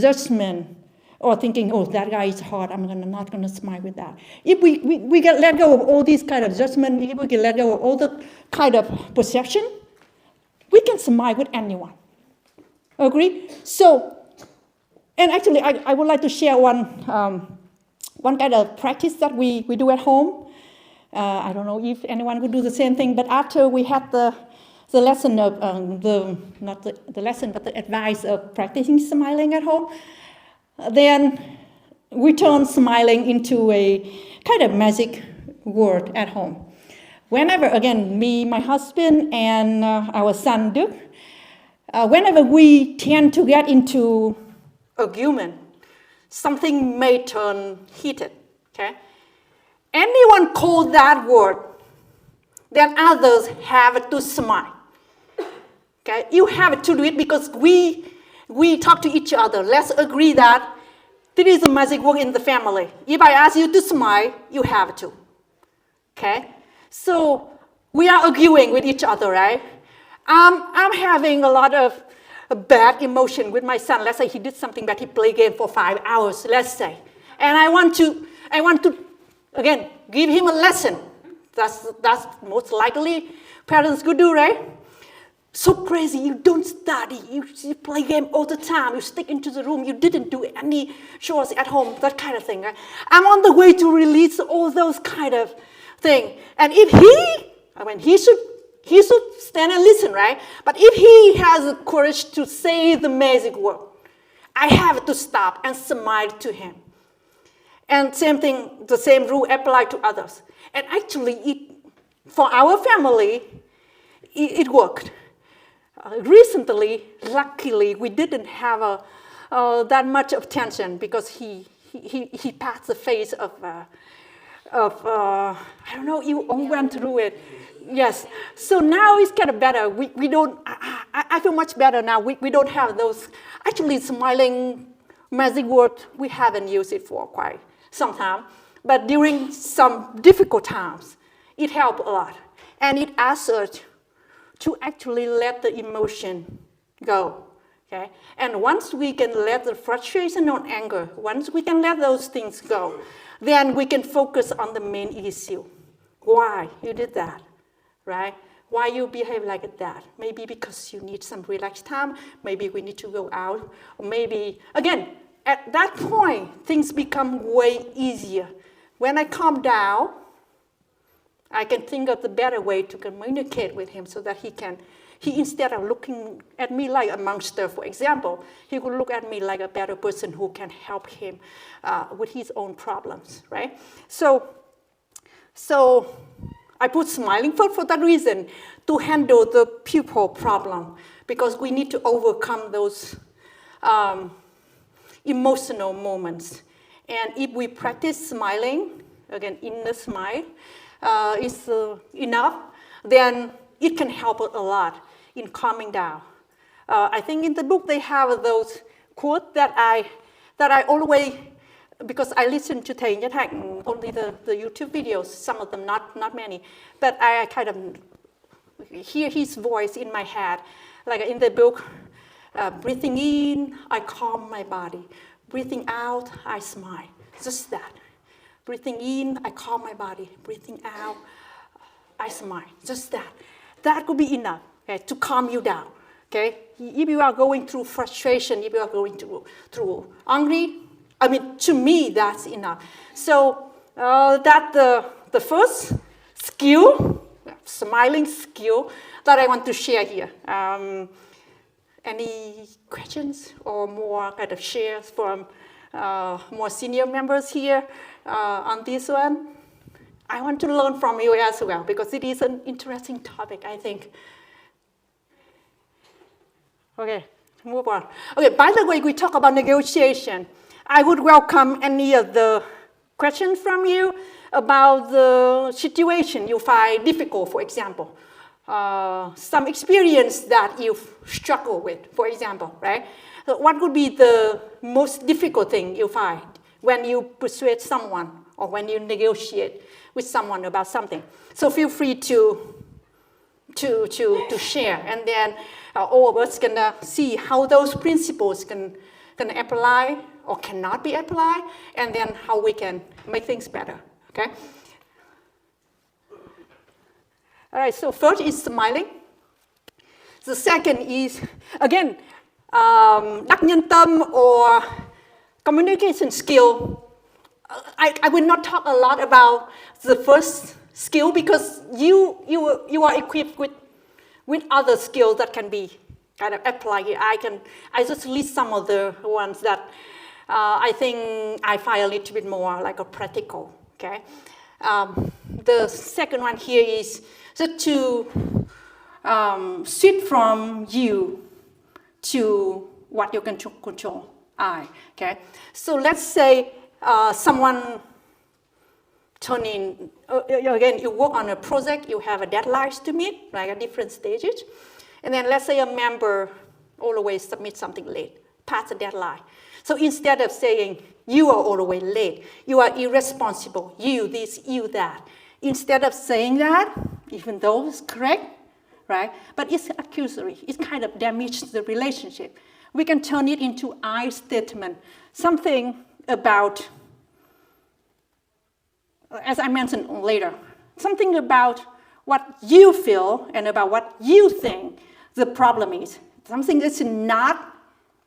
B: judgment or thinking, oh, that guy is hard, I'm not going to smile with that. If we can let go of all these kind of judgment, if we can let go of all the kind of perception, we can smile with anyone. Agree? So, and actually, I would like to share one kind of practice that we do at home. I don't know if anyone would do the same thing, but after we had the lesson of, not the lesson, but the advice of practicing smiling at home, then we turn smiling into a kind of magic word at home. Whenever, again, me, my husband, and our son, Duke, whenever we tend to get into argument, something may turn heated, okay? Anyone call that word, then others have to smile, okay? You have to do it because we talk to each other. Let's agree that this is a magic word in the family. If I ask you to smile, you have to, okay? So we are arguing with each other, right? I'm having a lot of bad emotion with my son. Let's say he did something bad. He played game for 5 hours, let's say. And I want to, again, give him a lesson. That's most likely parents could do, right? So crazy, you don't study, you play game all the time, you stick into the room, you didn't do any chores at home, that kind of thing, right? I'm on the way to release all those kind of thing. And if he should stand and listen, right? But if he has the courage to say the magic word, I have to stop and smile to him. And same thing, the same rule applies to others. And actually, for our family, it worked. Recently, luckily, we didn't have that much of tension because he passed the phase of I don't know, you all went through it. Yes. So now it's kind of better. We don't, I feel much better now. We don't have those, actually smiling magic word, we haven't used it for quite some time. But during some difficult times, it helped a lot. And it asks us to actually let the emotion go, okay? And once we can let the frustration or anger, once we can let those things go, then we can focus on the main issue. Why you did that, right? Why you behave like that? Maybe because you need some relaxed time, maybe we need to go out, or maybe, again, at that point, things become way easier. When I calm down, I can think of the better way to communicate with him so that he instead of looking at me like a monster, for example, he could look at me like a better person who can help him with his own problems, right? So I put smiling for that reason, to handle the pupil problem, because we need to overcome those emotional moments. And if we practice smiling, again, inner smile, is enough, then it can help a lot in calming down. I think in the book they have those quotes that I always, because I listen to Thầy Nhất Hạnh, only the YouTube videos, some of them, not many, but I kind of hear his voice in my head. Like in the book, breathing in, I calm my body. Breathing out, I smile. Just that. Breathing in, I calm my body. Breathing out, I smile. Just that. That could be enough, okay, to calm you down. Okay? If you are going through frustration, if you are going through angry, I mean, to me, that's enough. So that's the first skill, smiling skill, that I want to share here. Any questions or more kind of shares from more senior members here on this one? I want to learn from you as well because it is an interesting topic, I think. Okay, move on. Okay, by the way, we talk about negotiation. I would welcome any of the questions from you about the situation you find difficult, for example. Some experience that you've struggled with, for example, right? So what would be the most difficult thing you find when you persuade someone or when you negotiate with someone about something? So feel free to share, and then all of us can see how those principles can apply or cannot be applied, and then how we can make things better, okay? All right, so first is smiling. The second is, again, đắc nhân tâm or communication skill. I will not talk a lot about the first skill because you are equipped with other skills that can be kind of applied here. I just list some of the ones that I think I find a little bit more like a practical, okay? The second one here is just to switch from you to what you can control, I, okay? So let's say someone turn in, again, you work on a project, you have a deadlines to meet, like at different stages. And then let's say a member always submits something late, past the deadline. So instead of saying, you are always late, you are irresponsible, you this, you that. Instead of saying that, even though it's correct, right? But it's accusatory, it kind of damages the relationship. We can turn it into I statement, something about, as I mentioned later, something about what you feel and about what you think the problem is. Something that's not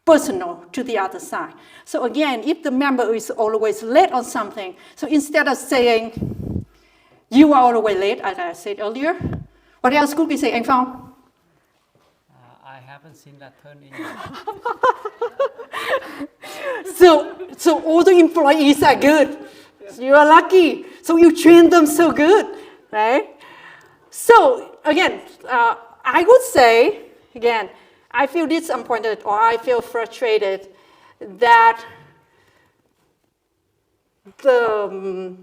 B: personal to the other side. So again, if the member is always late on something, so instead of saying, you are always late, as I said earlier, what else could we say, Anh Phong?
F: I haven't seen that turn in yet.
B: So all the employees are good. So you are lucky. So you train them so good, right? So again, I would say, again, I feel disappointed or I feel frustrated that the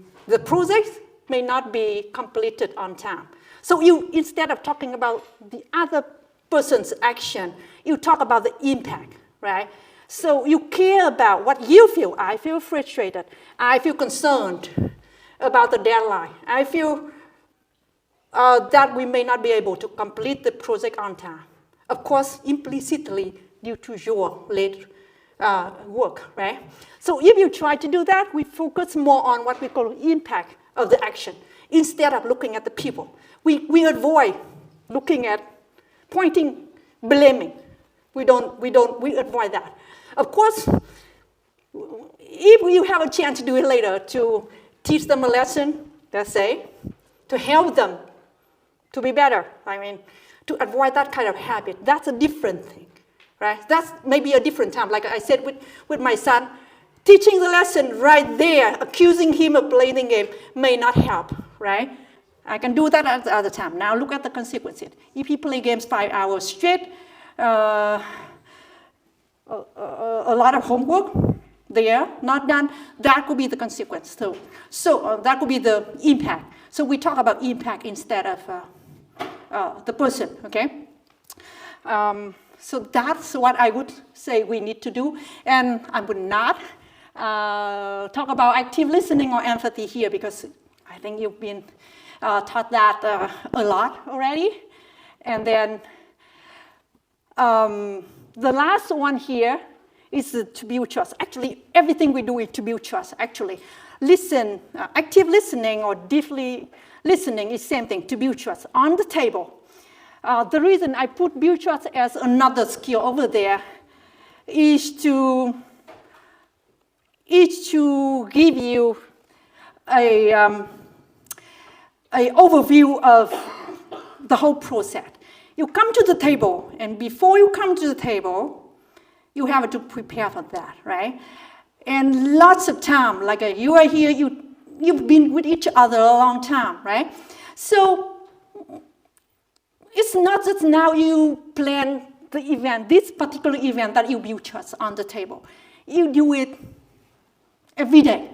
B: project may not be completed on time. So you, instead of talking about the other person's action, you talk about the impact, right? So you care about what you feel. I feel frustrated. I feel concerned about the deadline. I feel that we may not be able to complete the project on time. Of course, implicitly due to your late work, right? So if you try to do that, we focus more on what we call impact of the action instead of looking at the people. We avoid looking at pointing, blaming. We avoid that. Of course, if you have a chance to do it later, to teach them a lesson, let's say, to help them to be better, I mean, to avoid that kind of habit, that's a different thing, right? That's maybe a different time. Like I said with my son, teaching the lesson right there, accusing him of playing the game may not help, right? I can do that at the other time. Now look at the consequences. If he play games 5 hours straight, a lot of homework there, not done, that could be the consequence. So that could be the impact. So we talk about impact instead of the person, okay? So that's what I would say we need to do. And I would not talk about active listening or empathy here because I think you've been taught that a lot already. And then the last one here is to build trust. Actually, everything we do is to build trust, actually. Listen, active listening or deeply listening is same thing, to build trust. On the table, the reason I put build trust as another skill over there is to give you an overview of the whole process. You come to the table, and before you come to the table, you have to prepare for that, right? And lots of time, like you are here, you you've been with each other a long time, right? So it's not just now you plan the event, this particular event that you build trust on the table. You do it every day,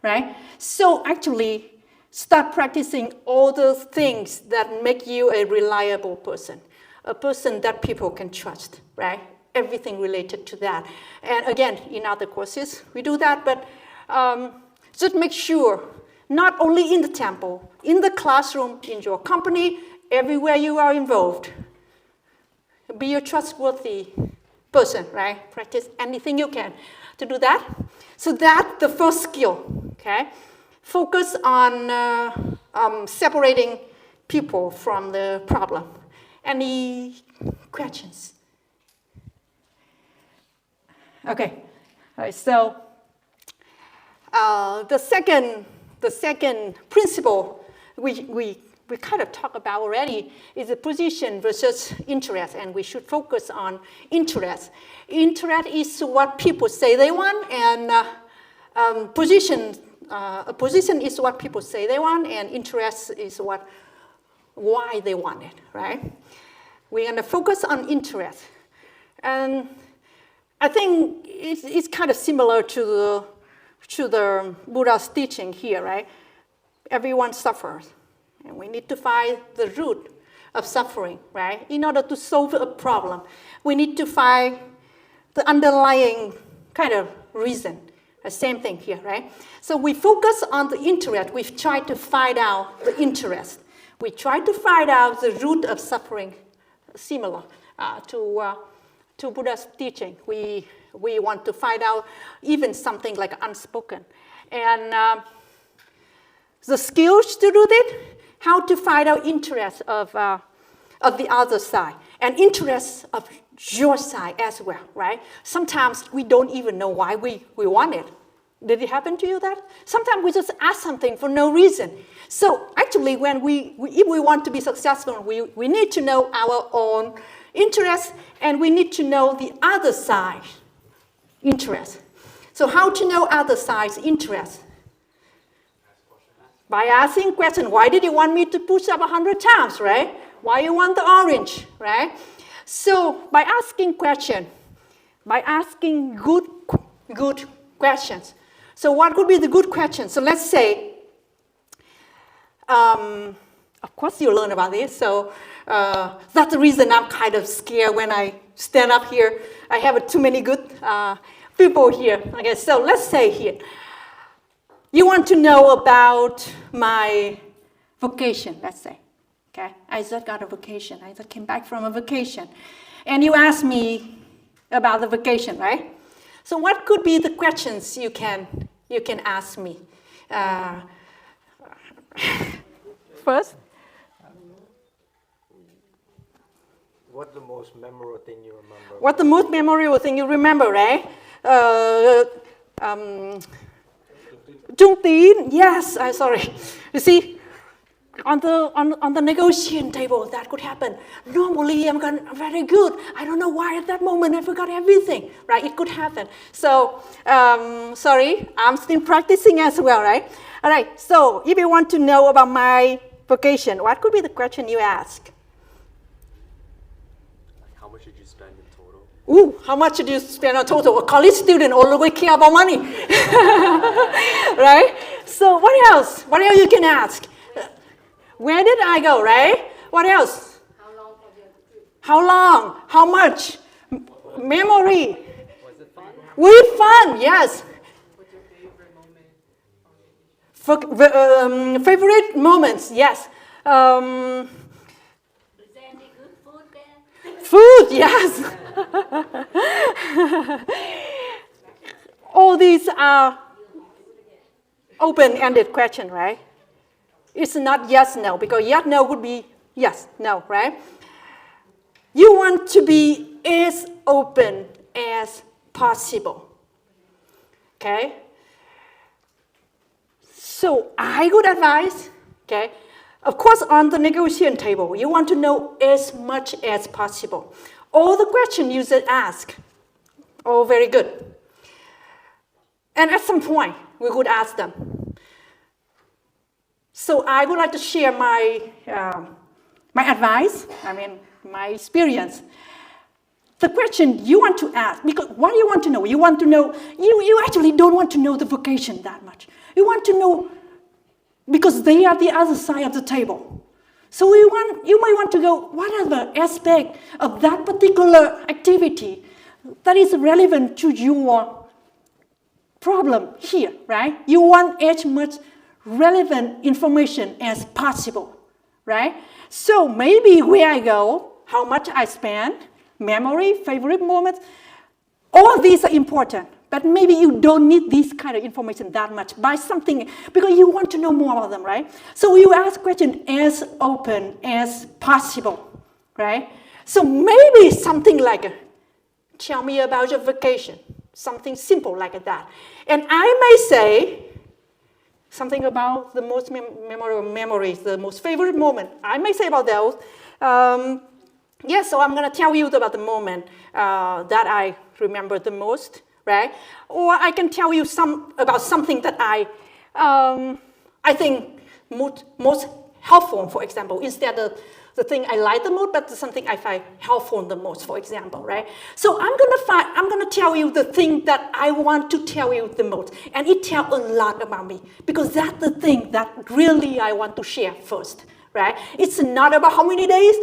B: right? So actually, start practicing all those things that make you a reliable person, a person that people can trust, right? Everything related to that. And again, in other courses, we do that, but just make sure, not only in the temple, in the classroom, in your company, everywhere you are involved, be a trustworthy person, right? Practice anything you can to do that. So that's the first skill, okay? Focus on separating people from the problem. Any questions? Okay, all right, so the second principle we kind of talked about already is the position versus interest, and we should focus on interest. Interest is what people say they want, and a position is what people say they want, and interest is why they want it, right? We're going to focus on interest. And I think it's kind of similar to the Buddha's teaching here, right? Everyone suffers, and we need to find the root of suffering, right? In order to solve a problem, we need to find the underlying kind of reason. The same thing here, right? So we focus on the interest. We try to find out the interest. We try to find out the root of suffering, similar to Buddha's teaching. We want to find out even something like unspoken. And the skills to do that, how to find out interest of the other side, and interest of your side as well, right? Sometimes we don't even know why we want it. Did it happen to you that? Sometimes we just ask something for no reason. So actually, when if we want to be successful, we need to know our own interest, and we need to know the other side interest. So how to know other side's interest? By asking questions. Why did you want me to push up 100 times, right? Why you want the orange, right? So by asking questions, by asking good questions. So what could be the good questions? So let's say, of course you learn about this, so that's the reason I'm kind of scared when I stand up here. I have too many good people here. Okay, so let's say here, you want to know about my vocation, let's say. Okay, I just got a vacation. I just came back from a vacation. And you ask me about the vacation, right? So what could be the questions you can ask me? First?
K: What's the most memorable thing you remember?
B: What the most memorable thing you remember, right? Trung tín, yes, I'm sorry. You see, on the negotiation table, that could happen. Normally, I'm very good. I don't know why at that moment I forgot everything, right? It could happen. So, sorry, I'm still practicing as well, right? All right, so if you want to know about my vocation, what could be the question you ask?
K: How much did you spend in total?
B: Ooh, how much did you spend on total? A college student always care about money, right? So what else? What else you can ask? Where did I go, right? What else?
D: How long was your trip?
B: How long? How much? Memory.
K: Was it fun?
B: With fun, yes.
E: What's your favorite moment?
B: Favorite moments, yes.
G: Is there any good food there?
B: Food, yes. All these are open-ended questions, right? It's not yes, no, because yes, no would be yes, no, right? You want to be as open as possible, okay? So I would advise, okay, of course, on the negotiation table, you want to know as much as possible. All the questions you should ask, oh, very good. And at some point, we could ask them, So I would like to share my advice, my experience. The question you want to ask, because what do you want to know? You want to know, you actually don't want to know the vocation that much. You want to know, because they are the other side of the table. So you might want to go, what are the aspects of that particular activity that is relevant to your problem here, right? You want as much relevant information as possible, right? So maybe where I go, how much I spend, memory, favorite moments, all these are important. But maybe you don't need this kind of information that much. Buy something, because you want to know more about them, right? So you ask questions as open as possible, right? So maybe something like, tell me about your vacation. Something simple like that. And I may say something about the most memorable memories, the most favorite moment. I may say about those. Yes, so I'm going to tell you about the moment that I remember the most. Right? Or I can tell you about something that I think most helpful, for example, instead of the thing I like the most, but something I find helpful the most, for example, right? So I'm gonna tell you the thing that I want to tell you the most, and it tells a lot about me, because that's the thing that really I want to share first. Right? It's not about how many days,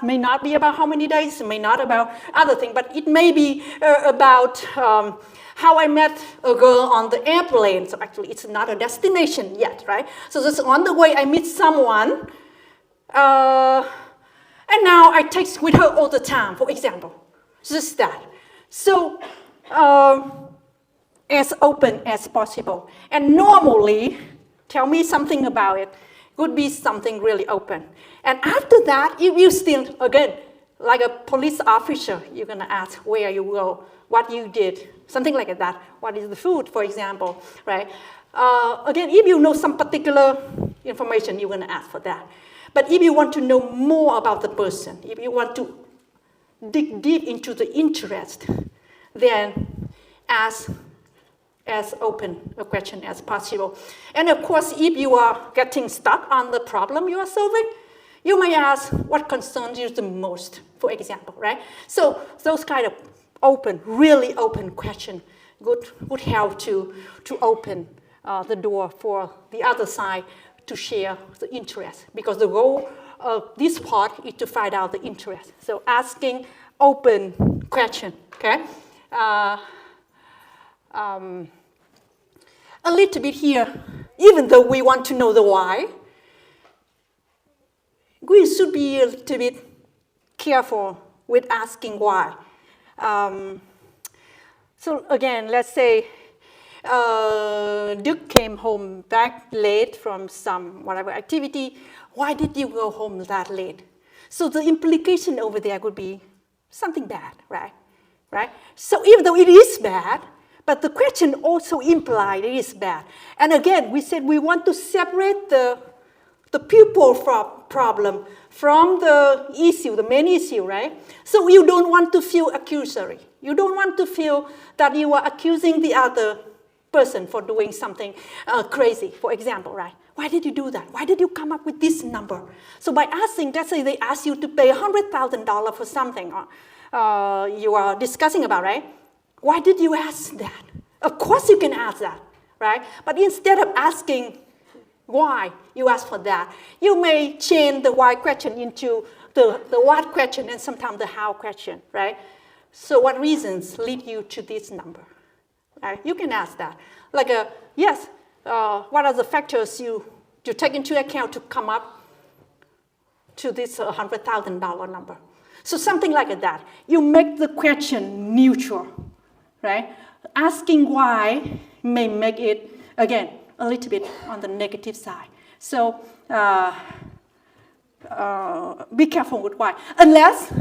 B: may not be about how many days, it may not about other things, but it may be about how I met a girl on the airplane. So actually it's not a destination yet, right? So just on the way I meet someone, and now I text with her all the time, for example. Just that. So as open as possible. And normally, tell me something about it. Would be something really open. And after that, if you still, again, like a police officer, you're going to ask where you go, what you did, something like that. What is the food, for example, right? Again, if you know some particular information, you're going to ask for that. But if you want to know more about the person, if you want to dig deep into the interest, then ask as open a question as possible. And of course, if you are getting stuck on the problem you are solving, you may ask what concerns you the most, for example, right? So those kind of open, really open questions would help to open the door for the other side to share the interest, because the goal of this part is to find out the interest. So asking open question, okay? A little bit here, even though we want to know the why, we should be a little bit careful with asking why. So again, let's say Duke came home back late from some whatever activity. Why did you go home that late? So the implication over there would be something bad, right? Right? So even though it is bad, but the question also implied it is bad. And again, we said we want to separate the pupil problem from the issue, the main issue, right? So you don't want to feel accusatory. You don't want to feel that you are accusing the other person for doing something crazy, for example, right? Why did you do that? Why did you come up with this number? So by asking, let's say they ask you to pay $100,000 for something you are discussing about, right? Why did you ask that? Of course you can ask that, right? But instead of asking why you ask for that, you may change the why question into the what question and sometimes the how question, right? So what reasons lead you to this number, right? You can ask that. Like, yes, what are the factors you take into account to come up to this $100,000 number? So something like that. You make the question neutral, right? Asking why may make it, again, a little bit on the negative side. So be careful with why. Unless,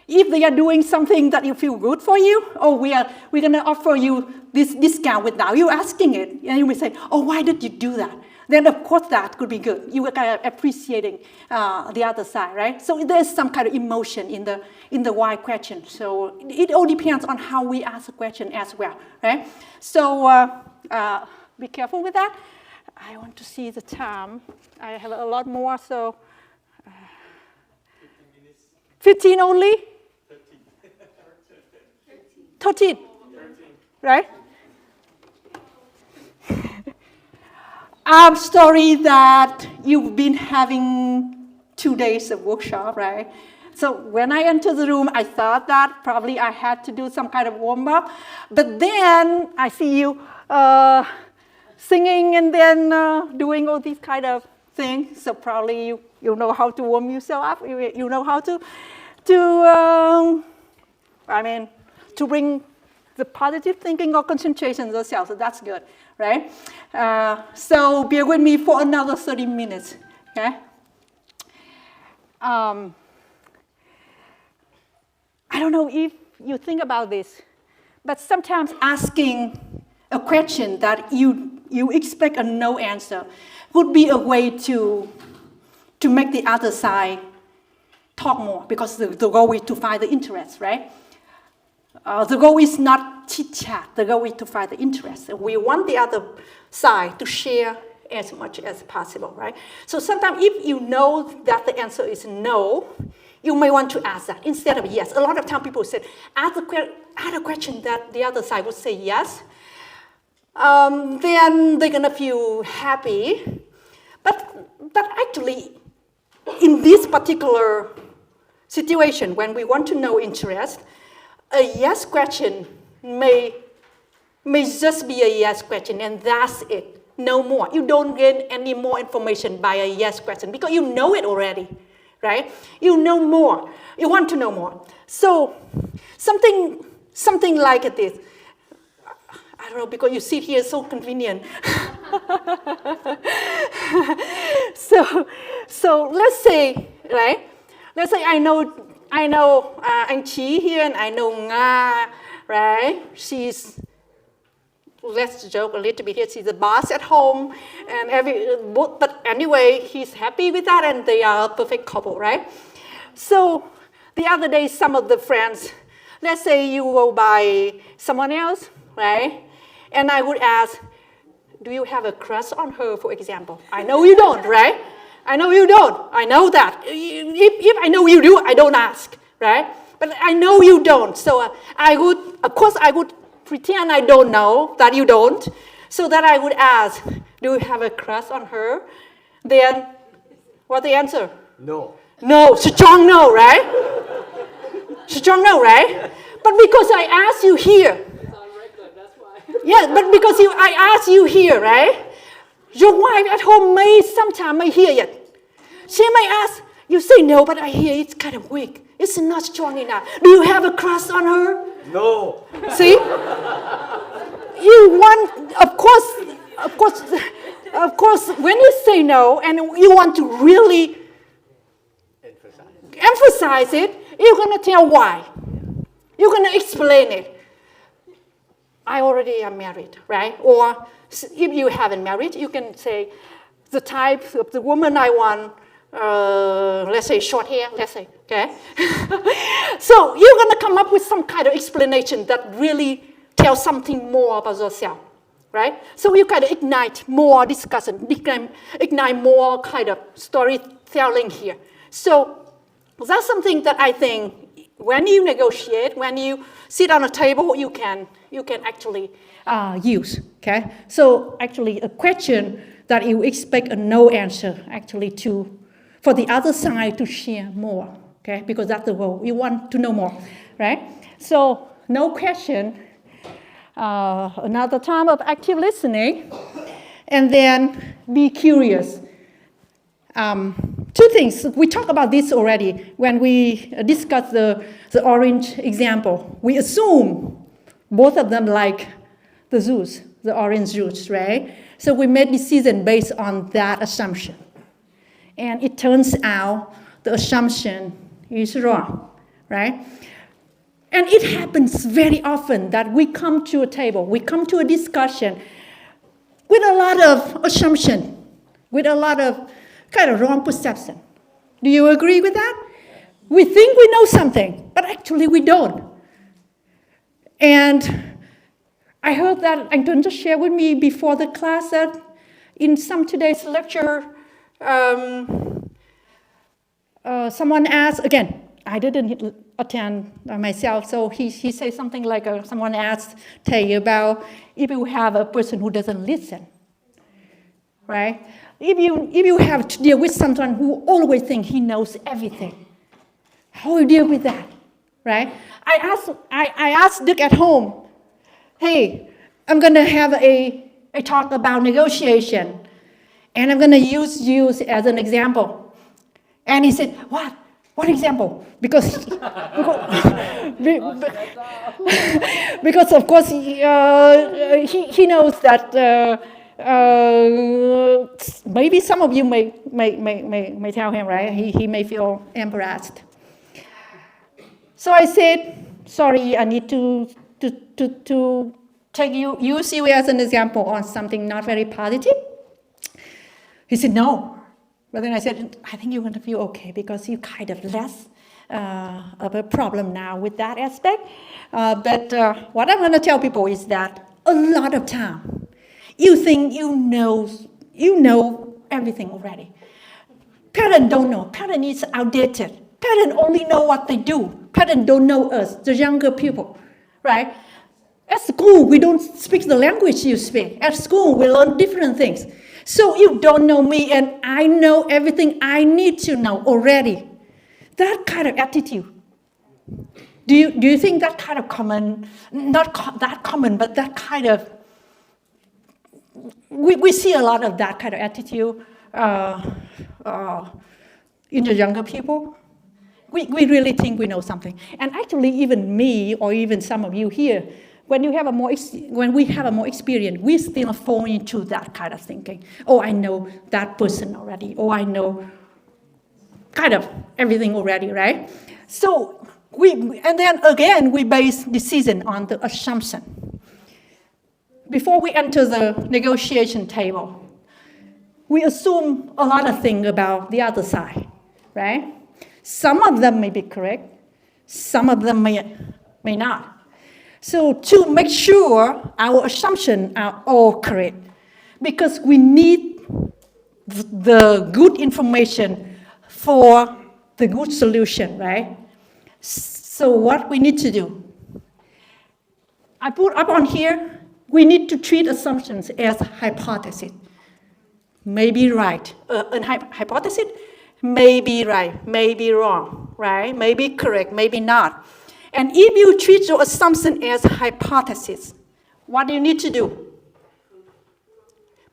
B: if they are doing something that you feel good for you, oh, we're going to offer you this discount without you asking it. And you may say, oh, why did you do that? Then, of course, that could be good. You are kind of appreciating the other side, right? So there's some kind of emotion in the why question. So it all depends on how we ask the question as well, right? So be careful with that. I want to see the time. I have a lot more, so 15 only? 13. Right? I'm sorry that you've been having 2 days of workshop, right? So when I entered the room, I thought that probably I had to do some kind of warm-up. But then I see you singing and then doing all these kind of things. So probably you know how to warm yourself up. You know how to bring the positive thinking or concentration yourself. So that's good, right? So bear with me for another 30 minutes, okay? I don't know if you think about this, but sometimes asking a question that you expect a no answer would be a way to make the other side talk more, because the goal is to find the interest, right? The goal is not chit-chat. The goal is to find the interest. We want the other side to share as much as possible, right? So sometimes if you know that the answer is no, you may want to ask that instead of yes. A lot of times people say, ask a question that the other side would say yes. Then they're going to feel happy. But actually, in this particular situation, when we want to know interest, a yes question may just be a yes question, and that's it. No more. You don't gain any more information by a yes question because you know it already, right? You know more. You want to know more. So something like this. I don't know, because you sit here so convenient. So let's say, right? Let's say I know anh Chí here, and I know Nga, right? Let's joke a little bit here. She's the boss at home, and but anyway, he's happy with that, and they are a perfect couple, right? So the other day, some of the friends, let's say you go by someone else, right? And I would ask, do you have a crush on her, for example? I know you don't, right? I know you don't. I know that. If I know you do, I don't ask, right? But I know you don't. So I would pretend I don't know that you don't, so that I would ask, do you have a crush on her? Then, what's the answer?
K: No.
B: No, strong no, right? Strong no, right? But because I asked you here.
I: It's on record, that's why.
B: Yeah, but because I asked you here, right? Your wife at home may hear it. She may ask, you say no, but I hear it's kind of weak. It's not strong enough. Do you have a crush on her?
K: No.
B: See? You want, of course, when you say no and you want to really emphasize it, you're going to tell why. You're going to explain it. I already am married, right? Or if you haven't married, you can say the type of the woman I want, let's say short hair, let's say, okay? So you're going to come up with some kind of explanation that really tells something more about yourself, right? So you kind of ignite more discussion, ignite more kind of storytelling here. So that's something that I think when you negotiate, when you sit on a table, you can actually use, okay? So actually a question that you expect a no answer, actually for the other side to share more, okay? Because that's the goal. You want to know more, right? So no question, another time of active listening, and then be curious. Two things, we talked about this already when we discussed the orange example. We assume both of them like the juice, the orange juice, right? So we made decision based on that assumption. And it turns out the assumption is wrong, right? And it happens very often that we come to a table, we come to a discussion with a lot of assumption, with a lot of kind of wrong perception. Do you agree with that? We think we know something, but actually we don't. And I heard that Anh Tuấn just shared with me before the class that in some today's lecture, someone asked, again, I didn't attend myself, so he said something like, someone asked Thầy about if you have a person who doesn't listen, right? If you have to deal with someone who always thinks he knows everything, how do you deal with that, right? I asked Dick at home, hey, I'm going to have a talk about negotiation, and I'm going to use you as an example. And he said, what? What example? Because of course, he knows that maybe some of you may tell him, right? He may feel embarrassed. So I said, sorry, I need to use you as an example on something not very positive. He said, no. But then I said, I think you're going to feel okay because you kind of less of a problem now with that aspect. But what I'm going to tell people is that a lot of time, you think you know everything already. Parents don't know. Parents is outdated. Parents only know what they do. Parents don't know us, the younger people, right? At school, we don't speak the language you speak. At school, we learn different things. So you don't know me, and I know everything I need to know already. That kind of attitude. Do you think that kind of common, that common, but that kind of, we see a lot of that kind of attitude in the younger people. We really think we know something. And actually, even me, or even some of you here, when we have a more experience, we still fall into that kind of thinking. Oh, I know that person already. Oh, I know kind of everything already, right? So and then again, we base decision on the assumption. Before we enter the negotiation table, we assume a lot of things about the other side, right? Some of them may be correct, some of them may not. So to make sure our assumptions are all correct, because we need the good information for the good solution, right? So what we need to do, I put up on here, we need to treat assumptions as hypothesis. May be right. A hypothesis may be right, may be wrong, right? May be correct, maybe not. And if you treat your assumption as hypothesis, what do you need to do?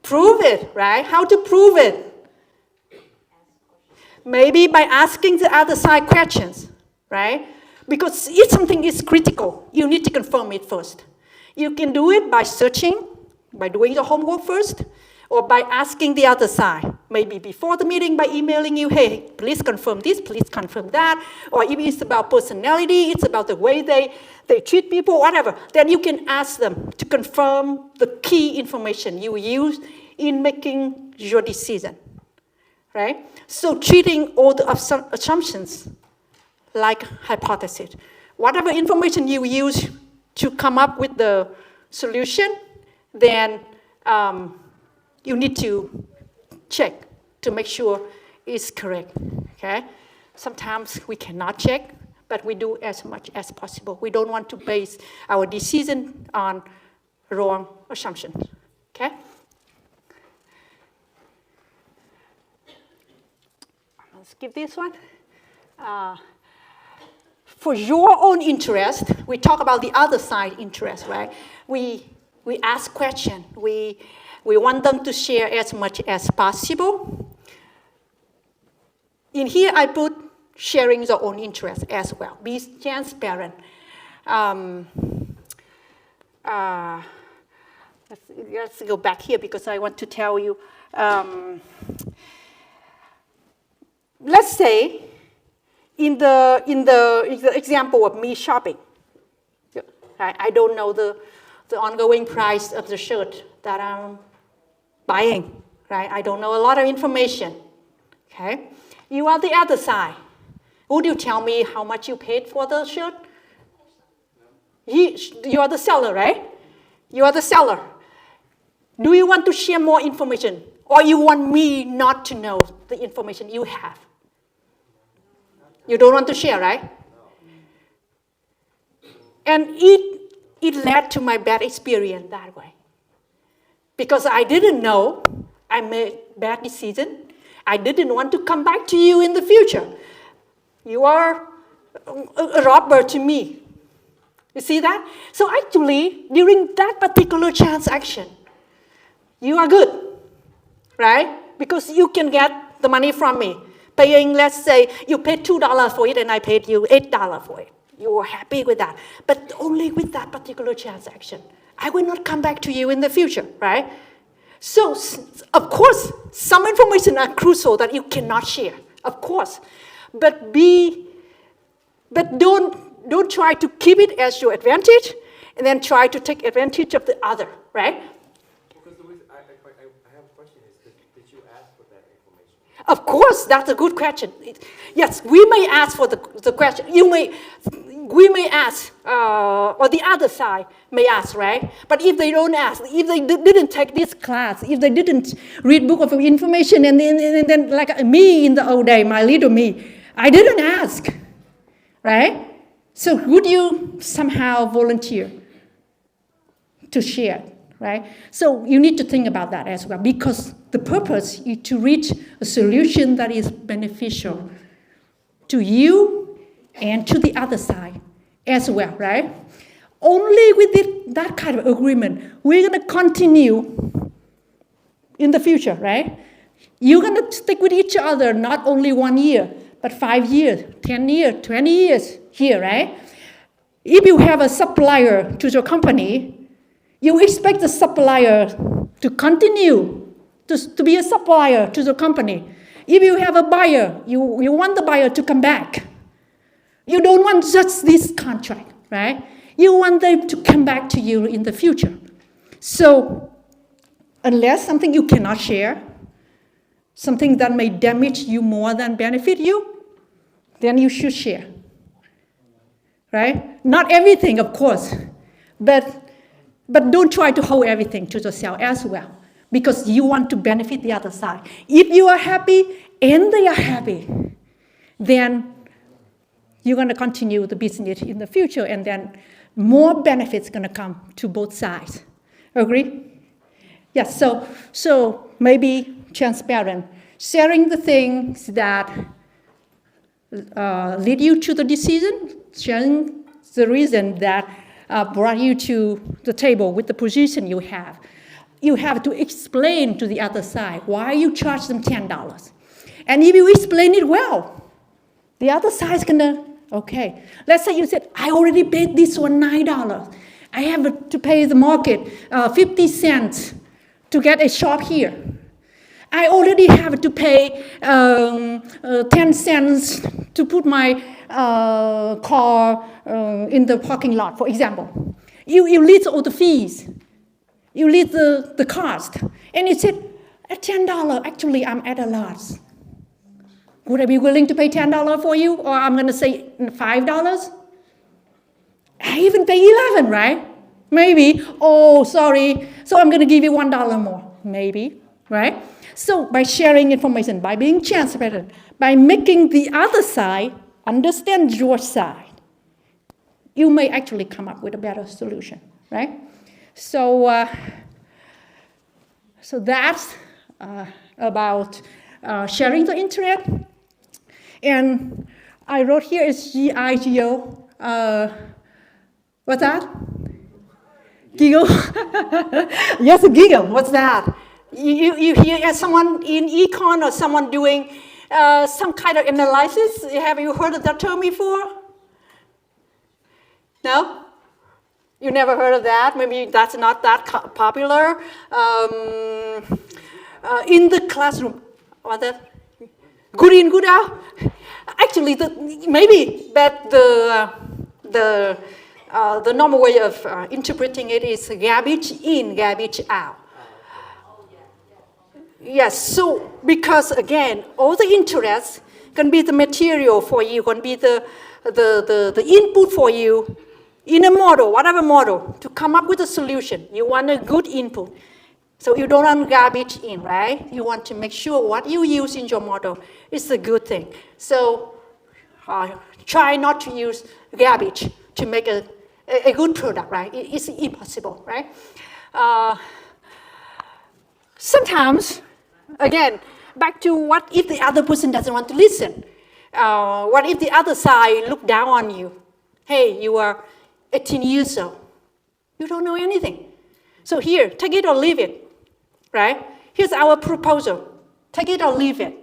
B: Prove it, right? How to prove it? Maybe by asking the other side questions, right? Because if something is critical, you need to confirm it first. You can do it by searching, by doing the homework first, or by asking the other side, maybe before the meeting by emailing you, hey, please confirm this, please confirm that, or if it's about personality, it's about the way they treat people, whatever, then you can ask them to confirm the key information you use in making your decision, right? So treating all the assumptions like hypothesis. Whatever information you use to come up with the solution, then you need to check to make sure it's correct, okay? Sometimes we cannot check, but we do as much as possible. We don't want to base our decision on wrong assumptions, okay? I'll skip this one. For your own interest, we talk about the other side interest, right? We ask questions. We want them to share as much as possible. In here, I put sharing their own interest as well. Be transparent. Let's go back here because I want to tell you. Let's say in the example of me shopping, I don't know the ongoing price of the shirt that I'm buying, right? I don't know a lot of information, okay? You are the other side. Would you tell me how much you paid for the shirt? You are the seller, right? You are the seller. Do you want to share more information? Or you want me not to know the information you have? You don't want to share, right? And it led to my bad experience that way. Because I didn't know, I made bad decision. I didn't want to come back to you in the future. You are a robber to me. You see that? So actually, during that particular transaction, you are good, right? Because you can get the money from me. Paying, let's say, you paid $2 for it and I paid you $8 for it. You were happy with that. But only with that particular transaction. I will not come back to you in the future, right? So, of course, some information are crucial that you cannot share, of course. But don't try to keep it as your advantage and then try to take advantage of the other, right?
C: Because the reason I have a question is, did you ask for that information?
B: Of course, that's a good question. Yes, we may ask for the question. We may ask, or the other side may ask, right? But if they don't ask, if they didn't take this class, if they didn't read book of information, and then like me in the old day, my little me, I didn't ask, right? So would you somehow volunteer to share, right? So you need to think about that as well, because the purpose is to reach a solution that is beneficial to you and to the other side as well, right? Only with that kind of agreement, we're going to continue in the future, right? You're going to stick with each other not only 1 year, but 5 years, 10 years, 20 years here, right? If you have a supplier to your company, you expect the supplier to continue to be a supplier to the company. If you have a buyer, you want the buyer to come back. You don't want just this contract, right? You want them to come back to you in the future. So, unless something you cannot share, something that may damage you more than benefit you, then you should share, right? Not everything, of course, but don't try to hold everything to yourself as well, because you want to benefit the other side. If you are happy and they are happy, then you're going to continue the business in the future, and then more benefits going to come to both sides. Agree? Yes, so maybe transparent. Sharing the things that lead you to the decision, sharing the reason that brought you to the table with the position you have. You have to explain to the other side why you charge them $10. And if you explain it well, the other side is going to, okay. Let's say you said, I already paid this one $9. I have to pay the market 50 cents to get a shop here. I already have to pay 10 cents to put my car in the parking lot, for example. You list all the fees. You list the cost. And you said, at $10, actually, I'm at a loss. Would I be willing to pay $10 for you? Or I'm going to say $5? I even pay $11, right? Maybe. Oh, sorry. So I'm going to give you $1 more. Maybe, right? So by sharing information, by being transparent, by making the other side understand your side, you may actually come up with a better solution, right? So, so that's about sharing the internet. And I wrote here is GIGO. What's that? Giggle? Yes, a giggle. What's that? You hear someone in econ or someone doing some kind of analysis? Have you heard of that term before? No? You never heard of that? Maybe that's not that popular. In the classroom, what's that? Good in, good out? Actually, maybe, but the normal way of interpreting it is garbage in, garbage out. Yes, so because again, all the interests can be the material for you, can be the input for you in a model, whatever model, to come up with a solution. You want a good input. So you don't want garbage in, right? You want to make sure what you use in your model is a good thing. So try not to use garbage to make a good product, right? It's impossible, right? Sometimes, again, back to what if the other person doesn't want to listen? What if the other side look down on you? Hey, you are 18 years old. You don't know anything. So here, take it or leave it, right? Here's our proposal. Take it or leave it.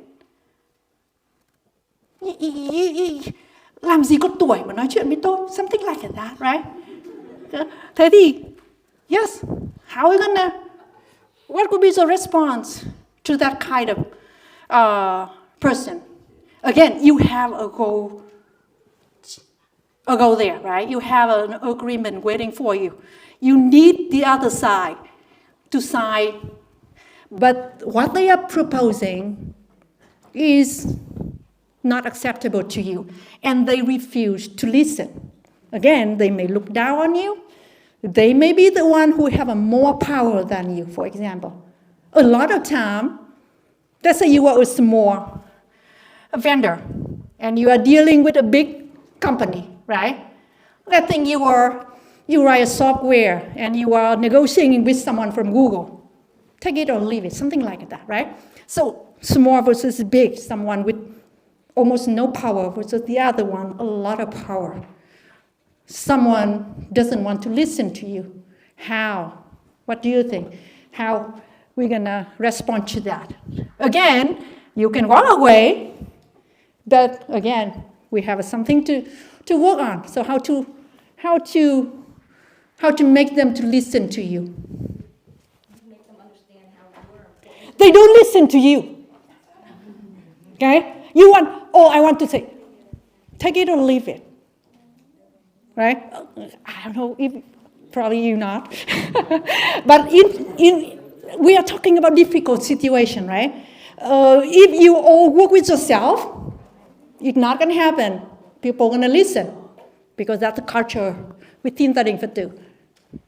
B: Làm gì có tuổi mà nói chuyện với tôi? Something like that, right? Thế thì, yes, how are you gonna, what would be the response to that kind of person? Again, you have a goal there, right? You have an agreement waiting for you. You need the other side to sign. But what they are proposing is not acceptable to you, and they refuse to listen. Again, they may look down on you. They may be the one who have a more power than you, for example. A lot of time, let's say you are a small vendor, and you are dealing with a big company, right? Let's think you write a software, and you are negotiating with someone from Google. Take it or leave it, something like that, right? So small versus big, someone with almost no power versus the other one, a lot of power. Someone doesn't want to listen to you. How? What do you think? How we're gonna respond to that? Again, you can walk away, but again, we have something to work on. So how to make them to listen to you?
D: Make them understand how you are.
B: They don't listen to you. Okay? You want, I want to say, take it or leave it. Right? I don't know, probably you not. But we are talking about difficult situation, right? If you all work with yourself, it's not going to happen. People are going to listen because that's the culture within Gia Đình Phật tử.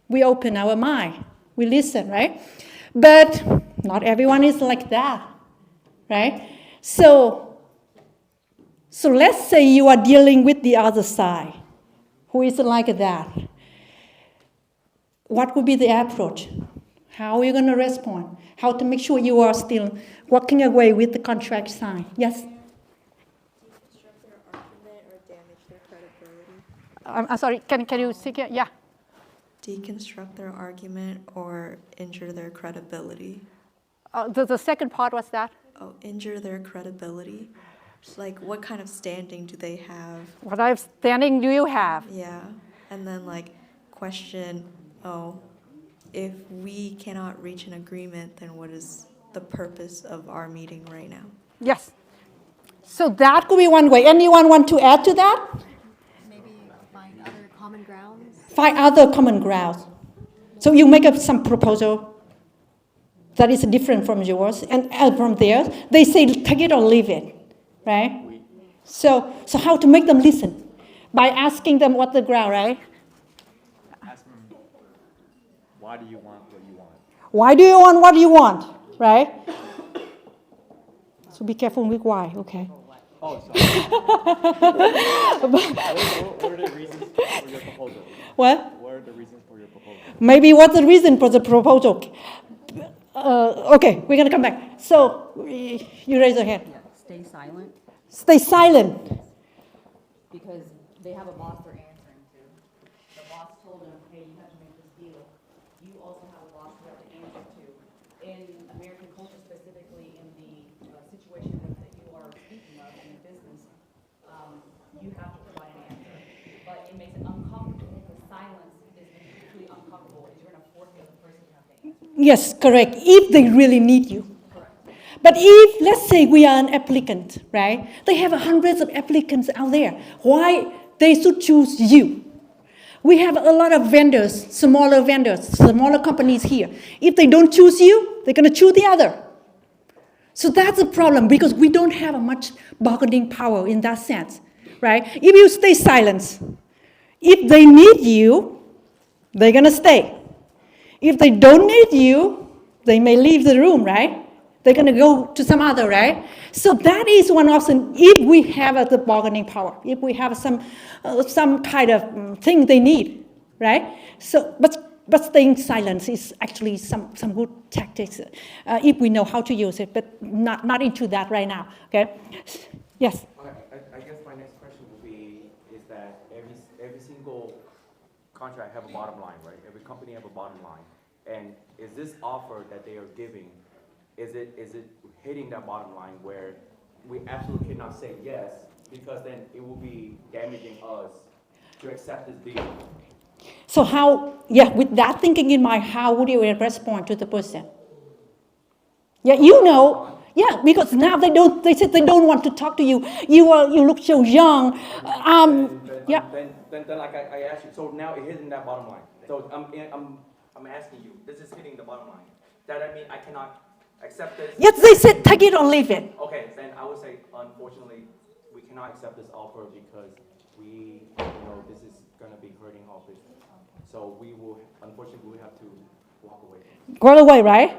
B: We open our mind. We listen, right? But not everyone is like that, right? So let's say you are dealing with the other side, who is like that. What would be the approach? How are you going to respond? How to make sure you are still walking away with the contract signed? Yes?
L: Deconstruct their argument or damage their credibility.
B: I'm sorry, can you say it? Yeah.
L: Deconstruct their argument or injure their credibility.
B: The second part was that?
L: Oh, injure their credibility. Like, what kind of standing do they have?
B: What kind of standing do you have?
L: Yeah. And then, like, question, if we cannot reach an agreement, then what is the purpose of our meeting right now?
B: Yes. So that could be one way. Anyone want to add to that?
M: Maybe find other common grounds.
B: Find other common grounds. So you make up some proposal that is different from yours and from theirs. They say, take it or leave it. Right? So how to make them listen? By asking them what the ground, right?
H: Ask them, why do you want what you want?
B: Why do you want what you want? Right? So be careful with why, okay?
H: Oh, sorry. What are the reasons for your proposal?
B: What?
H: What are the reasons for your proposal?
B: Maybe what's the reason for the proposal? Okay, we're going to come back. So you raise your hand.
N: Stay silent.
B: Stay silent.
N: Because they have a boss they're answering to. The boss told them, hey, you have to make this deal. You also have a boss you have to answer to. In American culture, specifically in the situation that you are speaking of in the business, you have to provide an answer. But it makes it uncomfortable because silence is particularly uncomfortable because you're going to force the other person to have to answer.
B: Yes, correct. If they really need you. But if, let's say we are an applicant, right? They have hundreds of applicants out there. Why they should choose you? We have a lot of vendors, smaller companies here. If they don't choose you, they're going to choose the other. So that's a problem because we don't have much bargaining power in that sense, right? If you stay silent, if they need you, they're going to stay. If they don't need you, they may leave the room, right? They're going to go to some other, right? So that is one option if we have the bargaining power, if we have some kind of thing they need, right? So, but staying silent is actually some good tactics if we know how to use it, but not into that right now, okay? Yes?
C: I guess my next question would be, is that every single contract have a bottom line, right? Every company have a bottom line. And is this offer that they are giving, is it hitting that bottom line where we absolutely cannot say yes, because then it will be damaging us to accept this deal?
B: So how, yeah, with that thinking in mind, how would you respond to the person? Yeah, you know, yeah, because now they said they don't want to talk to you. You look so young. Yeah.
C: Then like I asked you, so now it's hitting that bottom line. So I'm asking you, this is hitting the bottom line. That I mean, I cannot accept this.
B: Yes, they said take it or leave it.
C: Okay, then I would say, unfortunately, we cannot accept this offer because this is going to be hurting our business. So unfortunately, we have to walk away.
B: Go away, right?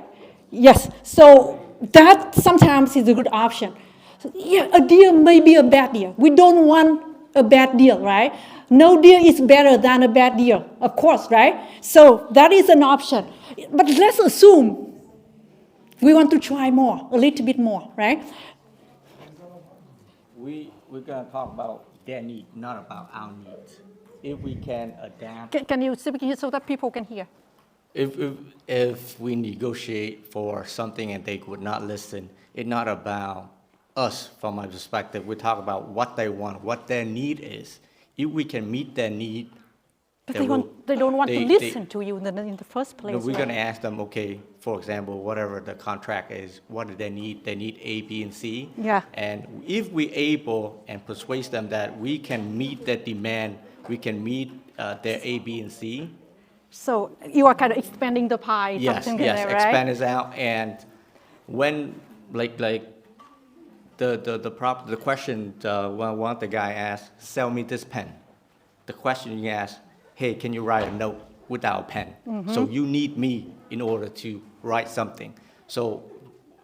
B: Yes. So that sometimes is a good option. So, yeah, a deal may be a bad deal. We don't want a bad deal, right? No deal is better than a bad deal, of course, right? So that is an option. But let's assume we want to try more, a little bit more, right?
O: We're going to talk about their need, not about our needs. If we can adapt.
B: Can you speak here so that people can hear?
O: If we negotiate for something and they would not listen, it's not about us from my perspective. We talk about what they want, what their need is. If we can meet their need,
B: but they don't want to listen to you in the first place.
O: No, we're going to ask them, okay, for example, whatever the contract is, what do they need? They need A, B, and C.
B: Yeah.
O: And if we're able and persuade them that we can meet that demand, we can meet their A, B, and C.
B: So you are kind of expanding the pie.
O: Yes,
B: something there, right?
O: expand it out. And when, like the question one of the guy asked, sell me this pen. The question you ask, hey, can you write a note without a pen?
B: Mm-hmm.
O: So you need me in order to write something. So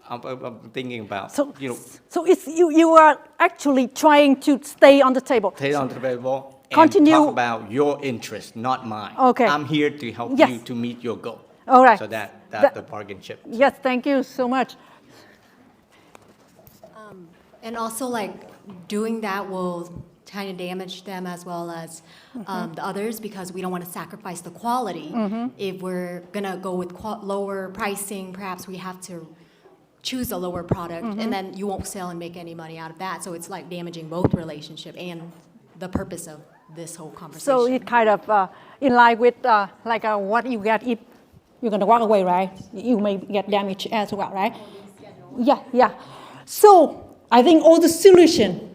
O: I'm thinking about,
B: So it's, you are actually trying to stay on the table.
O: Stay on the table and
B: continue.
O: Talk about your interest, not mine.
B: Okay.
O: I'm here to help
B: Yes.
O: you to meet your goal.
B: All right.
O: So that's the bargain chip.
B: Yes, thank you so much.
M: And also, like, doing that will kind of damage them as well as the others, because we don't want to sacrifice the quality. If we're going to go with lower pricing, perhaps we have to choose a lower product, and then you won't sell and make any money out of that. So it's like damaging both relationship and the purpose of this whole conversation.
B: So it kind of in line with what you get if you're going to walk away, right? You may get damaged as well, right? Yeah. So I think all the solution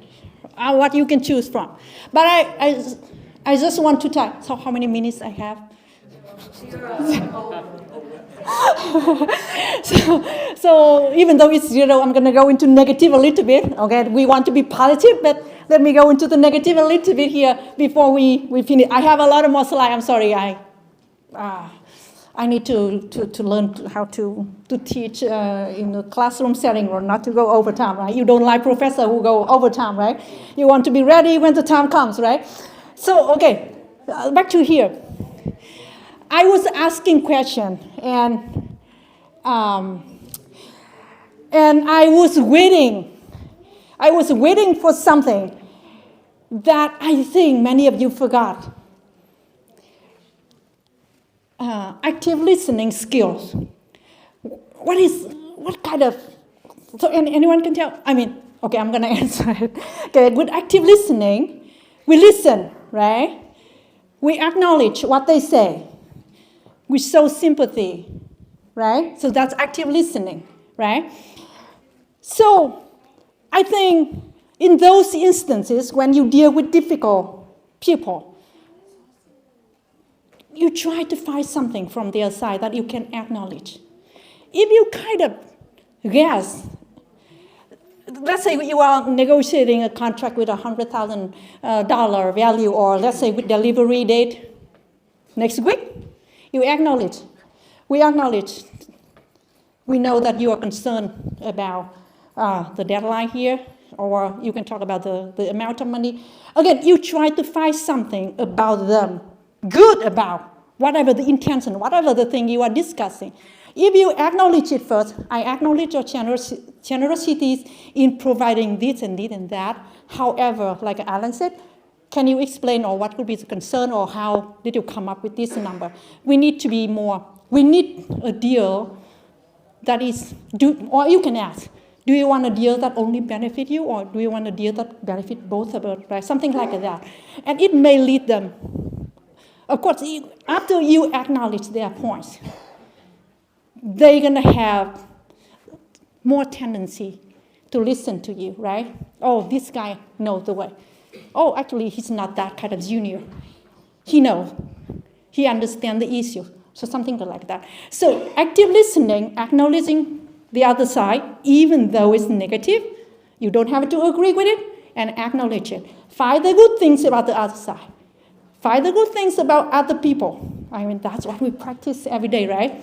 B: are what you can choose from. But I just want to talk. So how many minutes I have? so even though it's 0, I'm going to go into negative a little bit. Okay, we want to be positive, but let me go into the negative a little bit here before we finish. I have a lot of more slides. I'm sorry. I need to learn how to teach in a classroom setting or not to go overtime, right? You don't like professors who go overtime, right? You want to be ready when the time comes, right? So, okay, back to here. I was asking question and I was waiting. I was waiting for something that I think many of you forgot. Active listening skills. What kind of, so anyone can tell? I mean, okay, I'm going to answer it. Okay, with active listening, we listen, right? We acknowledge what they say. We show sympathy, right? So that's active listening, right? So I think in those instances when you deal with difficult people, you try to find something from their side that you can acknowledge. If you kind of guess, let's say you are negotiating a contract with $100,000 value, or let's say with delivery date next week, you acknowledge. We acknowledge We know that you are concerned about the deadline here, or you can talk about the amount of money. Again, you try to find something about them, good about whatever the intention, whatever the thing you are discussing. If you acknowledge it first, I acknowledge your generosity in providing this and this and that. However, like Alan said, can you explain or what would be the concern or how did you come up with this number? We need to be more, we need a deal that is, or you can ask, do you want a deal that only benefit you or do you want a deal that benefit both of us, right? Something like that. And it may lead them. Of course, after you acknowledge their points, they're gonna have more tendency to listen to you, right? Oh, this guy knows the way. Oh, actually, he's not that kind of junior. He knows. He understands the issue. So something like that. So active listening, acknowledging the other side, even though it's negative, you don't have to agree with it, and acknowledge it. Find the good things about the other side. Find the good things about other people. I mean, that's what we practice every day, right?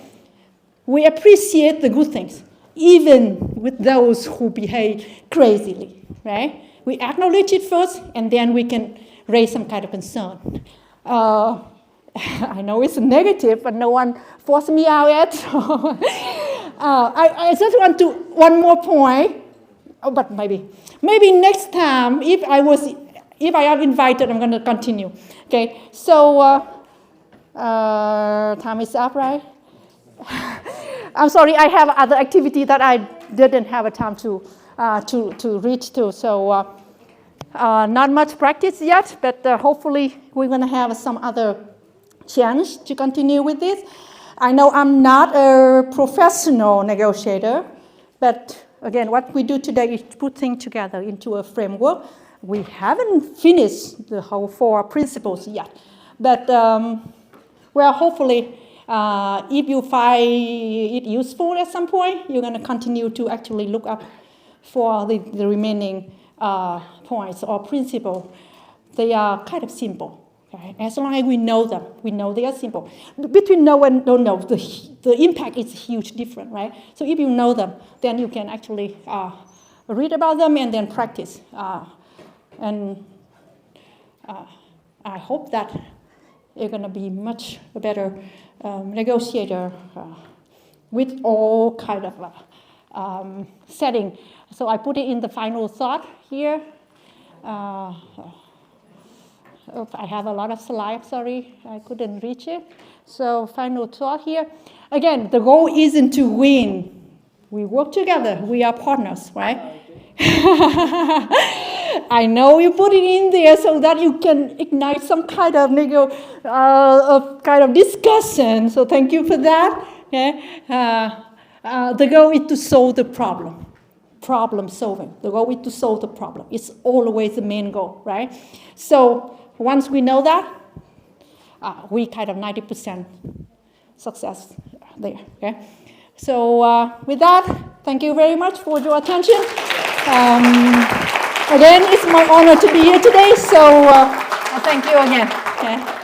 B: We appreciate the good things, even with those who behave crazily, right? We acknowledge it first, and then we can raise some kind of concern. I know it's negative, but no one forced me out yet. So I just want to, one more point, but maybe next time, if I am invited, I'm going to continue. Okay, so time is up, right? I'm sorry, I have other activity that I didn't have a time to reach to. So not much practice yet, but hopefully we're going to have some other chance to continue with this. I know I'm not a professional negotiator, but again, what we do today is put things together into a framework. We haven't finished the whole 4 principles yet, but well, hopefully, if you find it useful at some point, you're going to continue to actually look up for the remaining points or principles. They are kind of simple. Okay? As long as we know them, we know they are simple. Between know and don't know, the impact is huge different, right? So if you know them, then you can actually read about them and then practice. And I hope that you're going to be much better negotiator with all kind of setting. So I put it in the final thought here. I have a lot of slides, sorry, I couldn't reach it. So final thought here. Again, the goal isn't to win. We work together, we are partners, right? I know you put it in there so that you can ignite some kind of discussion. So thank you for that. Okay? The goal is to solve the problem. Problem solving. The goal is to solve the problem. It's always the main goal, right? So once we know that, we kind of 90% success there. Okay. So with that, thank you very much for your attention. Again, it's my honor to be here today, so thank you again. Okay.